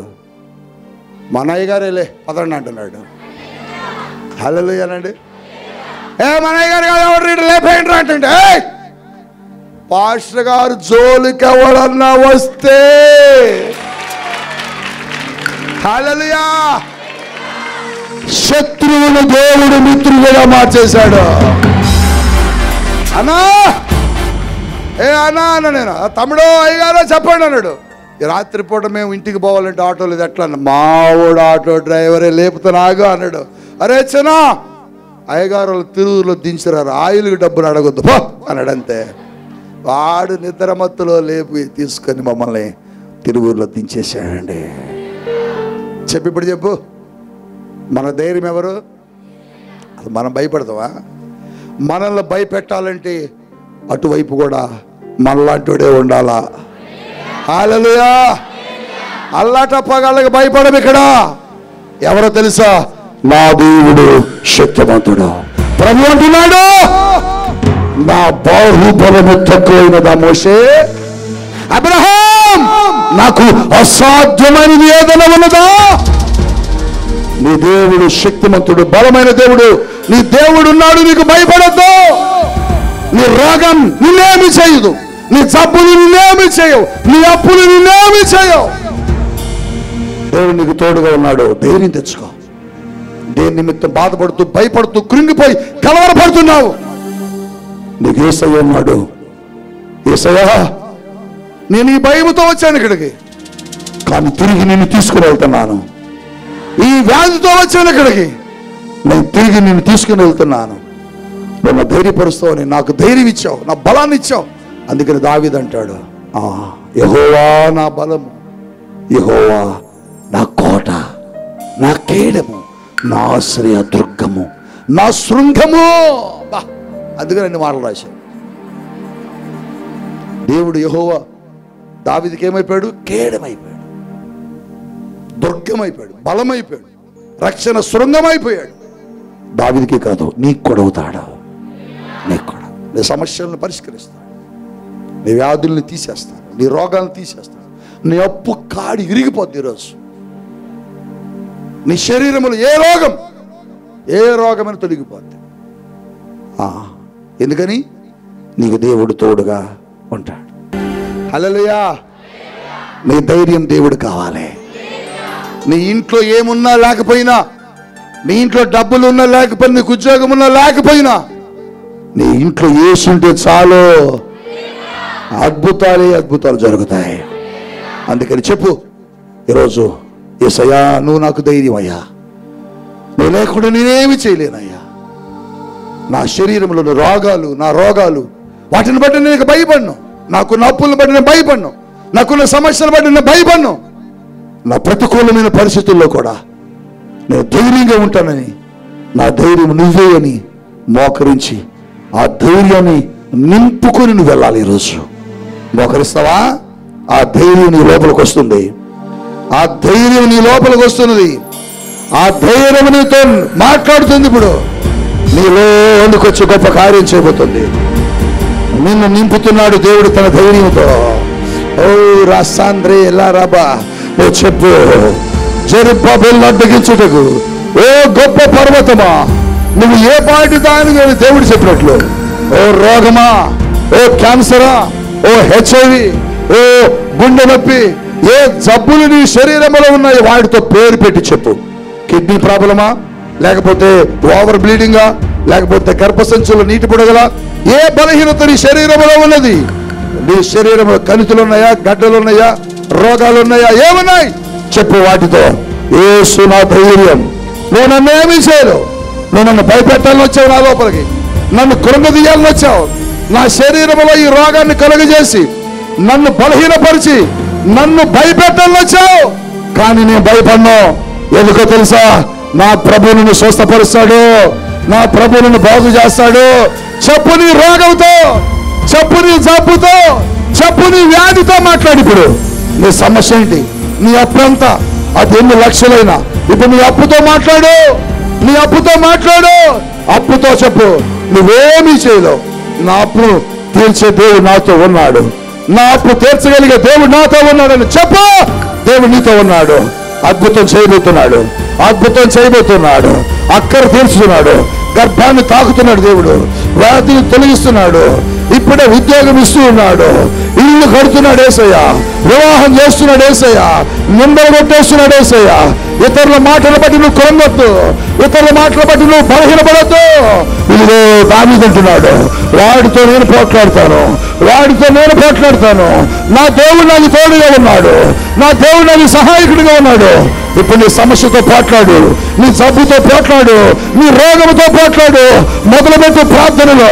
మా అన్నయ్య గారేలే పదండి అంటున్నాడు. హల్లెలూయానండి. మనయ్య గారు కాదు, ఎవరు లేపేయండి అంటే పాస్టర్ గారు జోలికి ఎవడన్నా వస్తే హల్లెలూయా, శత్రువును దేవుడు మిత్రులుగా మార్చేశాడు. అన్నా అన్నా అన్న, నేను తమ్ముడు అయ్యగారో చెప్పండి అన్నాడు. ఈ రాత్రిపూట మేము ఇంటికి పోవాలంటే ఆటో లేదు. ఎట్లా అన్న, మావోడు ఆటో డ్రైవరే లేపుతున్నాగా అన్నాడు. అరే చిన్నా, అయ్యగారు తిరువులో దించారు, ఆయిల్కి డబ్బులు అడగొద్దు పో అన్నాడు. అంతే. వాడు నిద్రమత్తులో లేపి తీసుకొని మమ్మల్ని తిరువులో దించేశాడండి. చెప్పు ఇప్పుడు చెప్పు, మన ధైర్యం ఎవరు? అసలు మనం భయపడతావా? మనల్ని భయపెట్టాలంటే అటువైపు కూడా మనలాంటివాడే ఉండాలా. హల్లెలూయా. అల్లాటప్పగాళ్ళకి భయపడము. ఇక్కడ ఎవరో తెలుసా? నా దేవుడు శక్తివంతుడు. ప్రభు అంటున్నాడు, నా బాహుబలము తక్కువైనదా మోషే? అబ్రహాం, నాకు అసాధ్యమైనది ఏదైనా ఉన్నదా? నీ దేవుడు శక్తిమంతుడు, బలమైన దేవుడు. నీ దేవుడు ఉన్నాడు, నీకు భయపడద్దు. నీ రోగం నిన్నేమి చేయదు, నీ జబ్బులు నిన్నేమి చేయవు, నీ అప్పులు నిన్నేమి చేయవు. దేవుడు నీకు తోడుగా ఉన్నాడు. ధైర్యం తెచ్చుకో. దేని నిమిత్తం బాధపడుతూ భయపడుతూ కృంగిపోయి కలవరపడుతున్నావు, నీకు యేసయ్య ఉన్నాడు. యేసయ్యా, నేను ఈ భయముతో వచ్చాను ఇక్కడికి, కానీ తిరిగి నిన్ను తీసుకుని వెళ్తున్నాను. ఈ వ్యాధితో వచ్చాను ఇక్కడికి, నేను తిరిగి నిన్ను తీసుకుని వెళ్తున్నాను. నువ్వు ధైర్యపరుస్తావని నాకు ధైర్యం ఇచ్చావు, నా బలాన్ని ఇచ్చావు. అందుకని దావీదు అంటాడు, యెహోవా నా బలము, యెహోవా నా కోట, నా కేడము, నా ఆశ్రయ దుర్గము, నా శృంగము. అందుకని అన్ని మాటలు రాశాడు. దేవుడు యెహోవా దావీదుకి ఏమైపోయాడు? కేడమైపోయాడు, దుర్గమైపోయాడు, బలమైపోయాడు, రక్షణ శృంగమైపోయాడు. దావీదుకి కాదు, నీకు కూడా అవుతాడు. నీకు కూడా నీ సమస్యలను పరిష్కరిస్తాడు, నీ వ్యాధుల్ని తీసేస్తాడు, నీ రోగాలను తీసేస్తాడు. నీ అప్పు కాడి విరిగిపోద్ది ఈరోజు. నీ శరీరంలో ఏ రోగమైన తొలగిపోద్ది. ఎందుకని? నీకు దేవుడు తోడుగా ఉంటాడు. హల్లెలూయా. నీ ధైర్యం దేవుడు కావాలి. నీ ఇంట్లో ఏమున్నా లేకపోయినా, నీ ఇంట్లో డబ్బులు ఉన్నా లేకపోయినా, నీకు ఉద్యోగం ఉన్నా లేకపోయినా, నీ ఇంట్లో యేసు ఉంటే చాలు, అద్భుతాలు జరుగుతాయి. అందుకని చెప్పు ఈరోజు, యేసయ్యా నువ్వు నాకు ధైర్యం అయ్యా, నువ్వు లేకుండా నేనేమి చేయలేనయ్యా. నా శరీరంలో నా రోగాలు వాటిని బట్టి నేను భయపడ్ను, నాకున్న అప్పులను బట్టి నేను భయపడ్ను, నాకున్న సమస్యలు బట్టి నేను భయపడ్ను. నా ప్రతికూలమైన పరిస్థితుల్లో కూడా నేను ధైర్యంగా ఉంటానని, నా ధైర్యం నువ్వే అని మోకరించి ఆ ధైర్యాన్ని నింపుకొని నువ్వు వెళ్ళాలి. ఈరోజు మోకరిస్తావా? ఆ ధైర్యం నీ లోపలికి వస్తుంది. ఆ ధైర్యం నీ లోపలికి వస్తున్నది. ఆ ధైర్యం నీతో మాట్లాడుతుంది. ఇప్పుడు నీలో వచ్చి గొప్ప కార్యం చేయబోతుంది. నిన్ను నింపుతున్నాడు దేవుడు తన ధైర్యంతో. ఓ రాసాంద్రే ఎలా రాబా, నువ్వు చెప్పు, జెరుబ్బాబెలును అడ్డగించుటకు ఓ గొప్ప పర్వతమా, నువ్వు ఏ పాటి దాని దేవుడు చెప్పినట్లు, ఓ రోగమా, ఓ క్యాన్సరా, ఓ హెచ్ఐవి, ఓ గుండె నొప్పి, ఏ జబ్బులు నీ శరీరంలో ఉన్నాయి వాటితో పేరు పెట్టి చెప్పు. కిడ్నీ ప్రాబ్లమా, లేకపోతే ఓవర్ బ్లీడింగా, లేకపోతే గర్భసంచులో నీటి పొడగల, ఏ బలహీనత నీ శరీరంలో ఉన్నది? నీ శరీరంలో కణితులు ఉన్నాయా, గడ్డలు ఉన్నాయా, రోగాలు ఉన్నాయా, ఏమున్నాయి చెప్పు. వాటితో యేసు నా ధైర్యం, నువ్వు నన్ను ఏమీ చేయరు, నువ్వు నన్ను భయపెట్టాలని వచ్చావు, నా లోపలికి నన్ను కృంగదీయాలని వచ్చావు, నా శరీరంలో ఈ రోగాన్ని కలుగజేసి నన్ను బలహీనపరిచి నన్ను భయపెట్టాలని వచ్చావు. కానీ నేను భయపడ్ను. ఎందుకో తెలుసా? నా ప్రభువు నిన్ను స్వస్థపరుస్తాడు, నా ప్రభువు నిన్ను బాగు చేస్తాడు. చెప్పు నీ రోగంతో, చెప్పు నీ జబ్బుతో, చెప్పు నీ వ్యాధితో మాట్లాడి. ఇప్పుడు నీ సమస్య ఏంటి? నీ అప్పు ఎంత? అది ఎన్ని లక్షలైనా ఇప్పుడు నీ అప్పుతో మాట్లాడు, నీ అప్పుతో మాట్లాడు. అప్పుతో చెప్పు, నువ్వేమీ చేయలేవు, నా అప్పు తీర్చే దేవుడు నాతో ఉన్నాడు, నా అప్పు తీర్చగలిగే దేవుడు నాతో ఉన్నాడని చెప్పు. దేవుడు నీతో ఉన్నాడు, అద్భుతం చేయబోతున్నాడు, అద్భుతం చేయబోతున్నాడు, అక్కర తీర్చుతున్నాడు, గర్భాన్ని తాకుతున్నాడు దేవుడు, వ్యాధిని తొలగిస్తున్నాడు, ఇప్పుడే ఉద్యోగం ఇస్తూ ఉన్నాడు, ఇల్లు కడుతున్నాడు యేసయ్య, వివాహం చేస్తున్నాడు యేసయ్య, నిందలు కొట్టేస్తున్నాడు యేసయ్య. ఇతరుల మాటలు బట్టి నువ్వు కృంగొద్దు, ఇతరుల మాటలు బట్టి నువ్వు బలహీనపడద్దు. ఇదిగో దావీదు అంటున్నాడు, వాడితో నేను పోట్లాడతాను, వాడితో నేను పోట్లాడతాను. నా దేవుడు నాకు తోడుగా ఉన్నాడు, నా దేవుడు నాకు సహాయకుడిగా ఉన్నాడు. ఇప్పుడు నీ సమస్యతో పోట్లాడు, నీ జబ్బుతో పోట్లాడు, నీ రోగంతో పోట్లాడు. మొదలుపెట్టు ప్రార్థనలో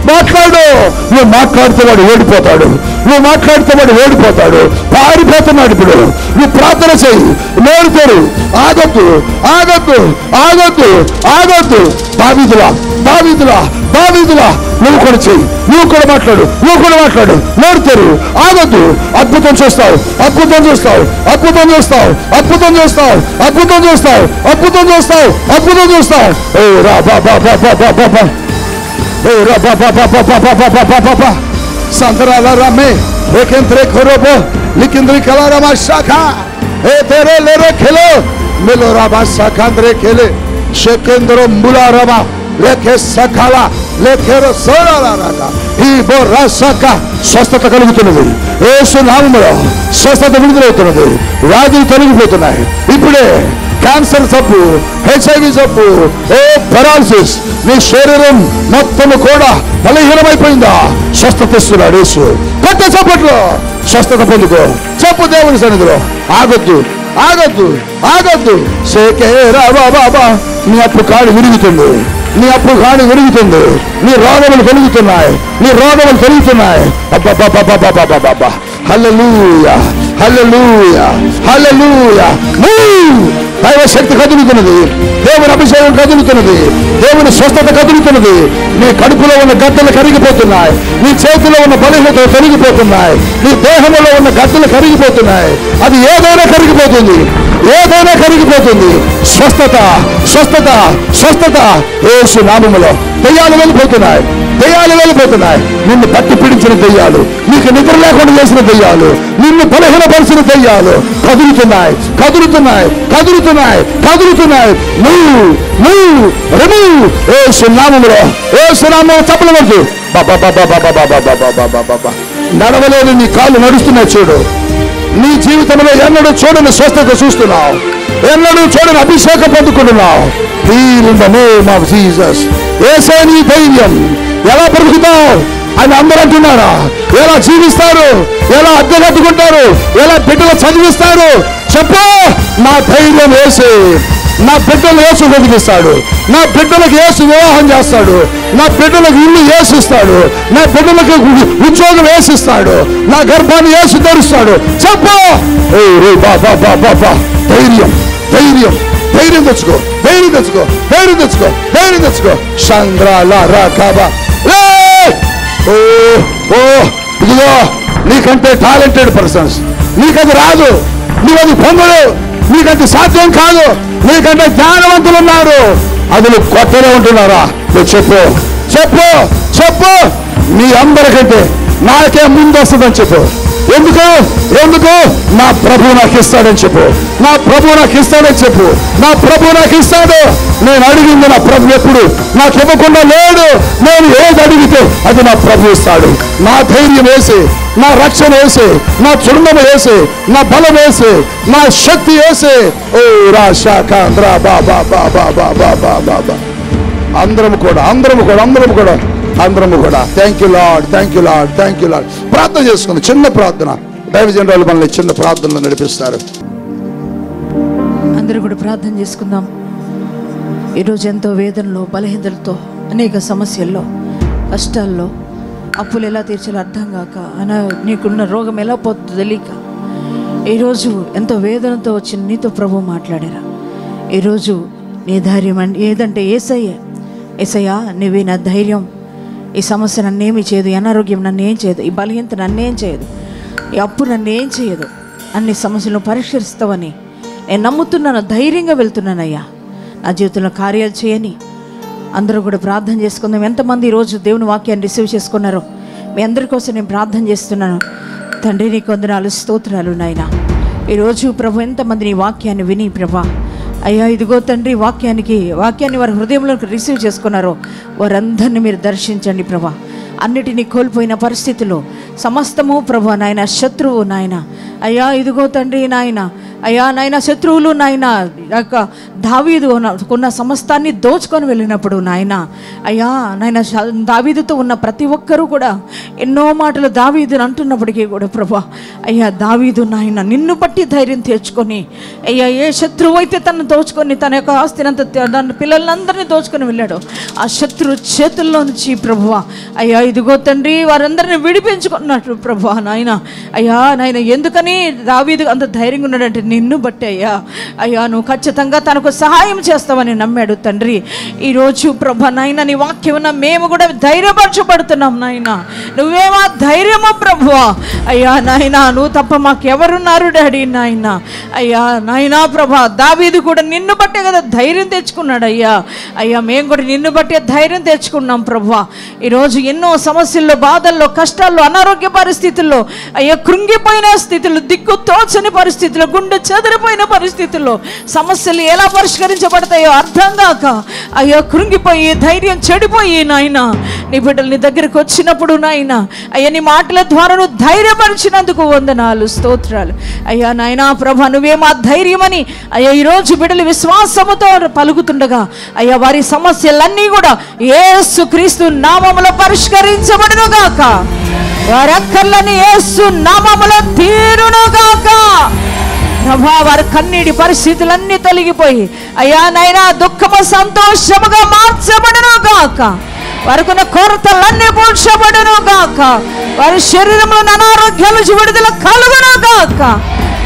మాట్లాడు. నువ్వు మాట్లాడితే వాడు ఓడిపోతాడు, నువ్వు మాట్లాడితే వాడు ఓడిపోతాడు, పారిపోతున్నాడు. ఇప్పుడు నువ్వు ప్రార్థన చేయి, నోరు తెరు, ఆగొద్దు, ఆగొద్దు, ఆగొద్దు, ఆగొద్దు. దావీదులా, దావీదులా, దావీదులా నువ్వు కూడా చెయ్యి, నువ్వు కూడా మాట్లాడు, నువ్వు కూడా మాట్లాడు. నోరు తెరు, ఆగొద్దు. అద్భుతం చూస్తావు, అద్భుతం చూస్తావు, అద్భుతం చూస్తావు, అద్భుతం చూస్తావు, అద్భుతం చూస్తావు, అద్భుతం చూస్తావు, అద్భుతం చూస్తావు. ఓ రా బా బా బా బా బా బా బా, ఓ రా బా బా బా బా బా బా బా బా బా బా. సంతరాల రమే లేకెంద్రే ఖరోబో లికింద్రి కలారమా శాఖా ఏ తెరే లేరే ఖేలో మెలో రాబా శాఖాంద్రే ఖేలే షేకేంద్రో ములారమా లేఖే సకాల లేఖేరో సోరారాక ఈ బో రాసక. స్వస్థత కలుగుతున్నది యేసు నామములో, స్వస్థత విడుదలవుతున్నది, వ్యాధులు తొలగిపోతున్నాయి. ఇప్పుడే క్యాన్సర్ జబ్బు, HIV జబ్బు, ఓ పెరాలసిస్, నీ శరీరం మొత్తం కూడా బలహీనమైపోయిందా? స్వస్థత ఇస్తున్నాడు యేసు. కొత్త చప్పట్లో స్వస్థత పొందుకో. చెప్పు దేవుని సన్నిధిలో. ఆగొద్దు, ఆగొద్దు, ఆగొద్దు. సేకేరా బాబా. నీ అప్పు కాడి విరుగుతుంది, నీ అప్పు కాడి విరుగుతుంది. నీ రోగములు కలుగుతున్నాయి, నీ రోగములు కలుగుతున్నాయి. అబ్బా. హల్లెలూయా, హల్లెలూయా, హల్లెలూయా. దైవ శక్తి కదులుతున్నది, దేవుని అభిషేకం కదులుతున్నది, దేవుని స్వస్థత కదులుతున్నది. నీ కడుపులో ఉన్న గడ్డలు కరిగిపోతున్నాయి, నీ చేతిలో ఉన్న బలహీనతలు కరిగిపోతున్నాయి, నీ దేహంలో ఉన్న గడ్డలు కరిగిపోతున్నాయి. అది ఏదైనా కరిగిపోతుంది, ఏదైనా కరిగిపోతుంది. స్వస్థత, స్వస్థత, స్వస్థత యేసు నామములో. దయ్యాలు వెళ్ళిపోతున్నాయి, దయ్యాలు వెళ్ళిపోతున్నాయి. నిన్ను పట్టి పీడించిన దయ్యాలు, నీకు నిద్ర లేకుండా చేసిన దయ్యాలు, నిన్ను బలహీనపరిచిన దయ్యాలు కదులుతున్నాయి, కదులుతున్నాయి, కదులుతున్నాయి, కదులుతున్నాయి. యేసు నామములో, యేసు నామములో చప్పలు కొట్టు. నడవలేని నీ కాళ్ళు నడుస్తున్నాయి చూడు. నీ జీవితంలో ఎన్నడూ చూడని స్వస్థత చూస్తున్నావు, ఎన్నడూ చూడని అభిషేకం పొందుకుంటున్నావు. Heal in the name of Jesus. యేసే నీ ధైర్యం. ఎలా బ్రతుకుతావు అని అందరూ అంటున్నారా? ఎలా జీవిస్తారు, ఎలా అద్దె కట్టుకుంటారు, ఎలా బిడ్డలు చదివిస్తారు? చెప్పు. నా ధైర్యం యేసే. నా బిడ్డలు యేసు బ్రతికిస్తాడు, నా బిడ్డలకు యేసు వివాహం చేస్తాడు, నా బిడ్డలకు ఇల్లు యేసిస్తాడు, నా బిడ్డలకు ఉద్యోగం యేసిస్తాడు, నా గర్భాన్ని యేసు తెరుస్తాడు. చెప్పు. ధైర్యం, ధైర్యం, ధైర్యం తెచ్చుకో, ధైర్యం తెచ్చుకో, ధైర్యం తెచ్చుకో, ధైర్యం తెచ్చుకో. ఇదిగో నీకంటే టాలెంటెడ్ పర్సన్స్, నీకది రాదు, నీకది పొందడు, నీకంటే సాధ్యం కాదు, నీకంటే జ్ఞానవంతులు ఉన్నారు. అది నువ్వు కొత్తగా ఉంటున్నారా? నువ్వు చెప్పు, చెప్పు, చెప్పు. మీ అందరికంటే నాకే ముందు వస్తుందని చెప్పు. ఎందుకు? ఎందుకు? నా ప్రభు నాకు ఇస్తాడని చెప్పు. నా ప్రభు నాకు ఇస్తాడని చెప్పు. నా ప్రభు నాకు ఇస్తాడు. నేను అడిగింది నా ప్రభు ఎప్పుడు నాకు ఇవ్వకుండా లేడు. నేను ఏది అడిగితే అది నా ప్రభు ఇస్తాడు. నా ధైర్యం వేసి, నా రక్షణ వేసి, నా చుండము వేసి, నా బలం వేసి, నా శక్తి వేసి. ఓ రాశాకాంధ్ర బాబా బాబా బాబా బాబా. అందరము కూడా, అందరము కూడా, అందరము కూడా, అందరము కూడా. Thank you lord, thank you lord, thank you lord. ప్రార్థన చేసుకుందాం, చిన్న ప్రార్థన. దైవజనులు మనల్ని చిన్న ప్రార్థనలో నడిపిస్తారు. అందరూ కూడా ప్రార్థన చేసుకుందాం. ఈరోజు ఎంతో వేదనలో, బలహీనతలతో, అనేక సమస్యల్లో, కష్టాల్లో, అప్పులు ఎలా తీర్చాలో అర్థం కాక, నీకున్న రోగం ఎలా పోతుందో తెలియక, ఈరోజు ఎంతో వేదనతో వచ్చి నీతో ప్రభు మాట్లాడారా? ఈరోజు నీ ధైర్యం ఏదంటే యేసయ్య. యేసయ్యా, నీవే నా ధైర్యం. ఈ సమస్య నన్నేమీ చేయదు, ఈ అనారోగ్యం నన్ను ఏం చేయదు, ఈ బలహీనత నన్నేం చేయదు, ఈ అప్పు నన్ను ఏం చేయదు, అన్ని సమస్యలను పరిష్కరిస్తావని నేను నమ్ముతున్నాను. ధైర్యంగా వెళ్తున్నానయ్యా. నా జీవితంలో కార్యాలు చేయని అందరూ కూడా ప్రార్థన చేసుకుందాం. ఎంతమంది ఈరోజు దేవుని వాక్యాన్ని రిసీవ్ చేసుకున్నారో మీ అందరి కోసం నేను ప్రార్థన చేస్తున్నాను. తండ్రి, నీకు వందనాలు, స్తోత్రాలు నాయనా. ఈరోజు ప్రభు ఎంతమంది నీ వాక్యాన్ని విని ప్రభా, అయ్యా ఇదిగో తండ్రి, వాక్యాన్ని వారి హృదయంలోకి రిసీవ్ చేసుకున్నారో వారందరినీ మీరు దర్శించండి ప్రభా. అన్నిటినీ కోల్పోయిన పరిస్థితుల్లో సమస్తము ప్రభా నాయన, శత్రువు నాయన, అయ్యా ఇదిగో తండ్రి నాయన, అయ్యా నాయన, శత్రువులు నాయన దావీదు ఉన్న సమస్తాన్ని దోచుకొని వెళ్ళినప్పుడు నాయన, అయ్యా నాయన, దావీదుతో ఉన్న ప్రతి ఒక్కరూ కూడా ఎన్నో మాటలు దావీదుని అంటున్నప్పటికీ కూడా ప్రభా, అయ్యా దావీదు నాయన నిన్ను బట్టి ధైర్యం తెచ్చుకొని, అయ్యా ఏ శత్రువు అయితే తను దోచుకొని తన యొక్క ఆస్తినంతా తన పిల్లలందరినీ దోచుకొని వెళ్ళాడు, ఆ శత్రు చేతుల్లో నుంచి ప్రభువా, అయ్యా ఇదిగో తండ్రి వారందరినీ విడిపించుకున్నట్టు ప్రభా నాయన, అయ్యా నాయన, ఎందుకని దావీదు అంత ధైర్యంగా ఉన్నాడంటే నిన్ను బట్టి అయ్యా. అయ్యా నువ్వు ఖచ్చితంగా తనకు సహాయం చేస్తావని నమ్మాడు తండ్రి. ఈరోజు ప్రభా నాయన నీ వాక్యం మేము కూడా ధైర్యపరచబడుతున్నాం నాయన. నువ్వేమా ధైర్యమో ప్రభువా. అయ్యా నాయన, నువ్వు తప్ప మాకెవరున్నారు డాడీ నాయన. అయ్యా నాయనా ప్రభా, దావీదు కూడా నిన్ను బట్టే కదా ధైర్యం తెచ్చుకున్నాడు అయ్యా. అయ్యా మేము కూడా నిన్ను బట్టే ధైర్యం తెచ్చుకున్నాం ప్రభువా. ఈరోజు ఎన్నో సమస్యల్లో, బాధల్లో, కష్టాల్లో, అనారోగ్య పరిస్థితుల్లో, అయ్యా కృంగిపోయిన స్థితులు, దిక్కు తోచని పరిస్థితుల్లో, గుండె చెదిరిపోయిన పరిస్థితుల్లో సమస్యలు ఎలా పరిష్కరించబడతాయో అర్థం కాక అయ్యా కృంగిపోయి ధైర్యం చెడిపోయి నాయన నీ బిడ్డలు నీ దగ్గరికి వచ్చినప్పుడు నాయన అయ్యా నీ మాటల ద్వారా నువ్వు ధైర్యపరిచినందుకు వందనాలు, స్తోత్రాలు అయ్యా. నాయనా ప్రభా, నువ్వే మా ధైర్యమని అయ్యా ఈరోజు బిడ్డలు విశ్వాసముతో పలుకుతుండగా అయ్యా వారి సమస్యలన్నీ కూడా యేసుక్రీస్తు నామములో పరిష్కరించబడును గాక. వారి అక్కర్లని యేసు నామములో తీరును గాక ప్రభా. వారి కన్నీటి పరిస్థితులన్నీ తొలగిపోయి అయ్యా నైనా దుఃఖము సంతోషముగా మార్చబడును గాక. వారికున్న కొరతలన్నీ పూడ్చబడును గాక. వారి శరీరంలో అనారోగ్యాల నుంచి విడుదల కలుగును గాక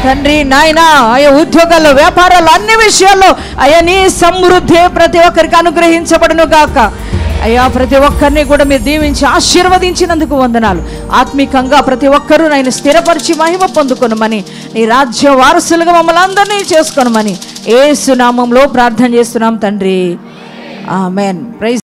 తండ్రి. నాయన అయ్యా ఉద్యోగాల్లో, వ్యాపారాల్లో, అన్ని విషయాల్లో అయ్యా నీ సమృద్ధి ప్రతి ఒక్కరికి అనుగ్రహించబడును గాక అయ్యా. ప్రతి ఒక్కరిని కూడా మీరు దీవించి ఆశీర్వదించినందుకు వందనాలు. ఆత్మీకంగా ప్రతి ఒక్కరూ నేను స్థిరపరిచి మహిమ పొందుకొనమని, నీ రాజ్య వారసులుగా మమ్మల్ని అందరినీ చేసుకోనమని యేసు నామములో ప్రార్థన చేస్తున్నాం తండ్రి. ఆమేన్. ప్రైజ్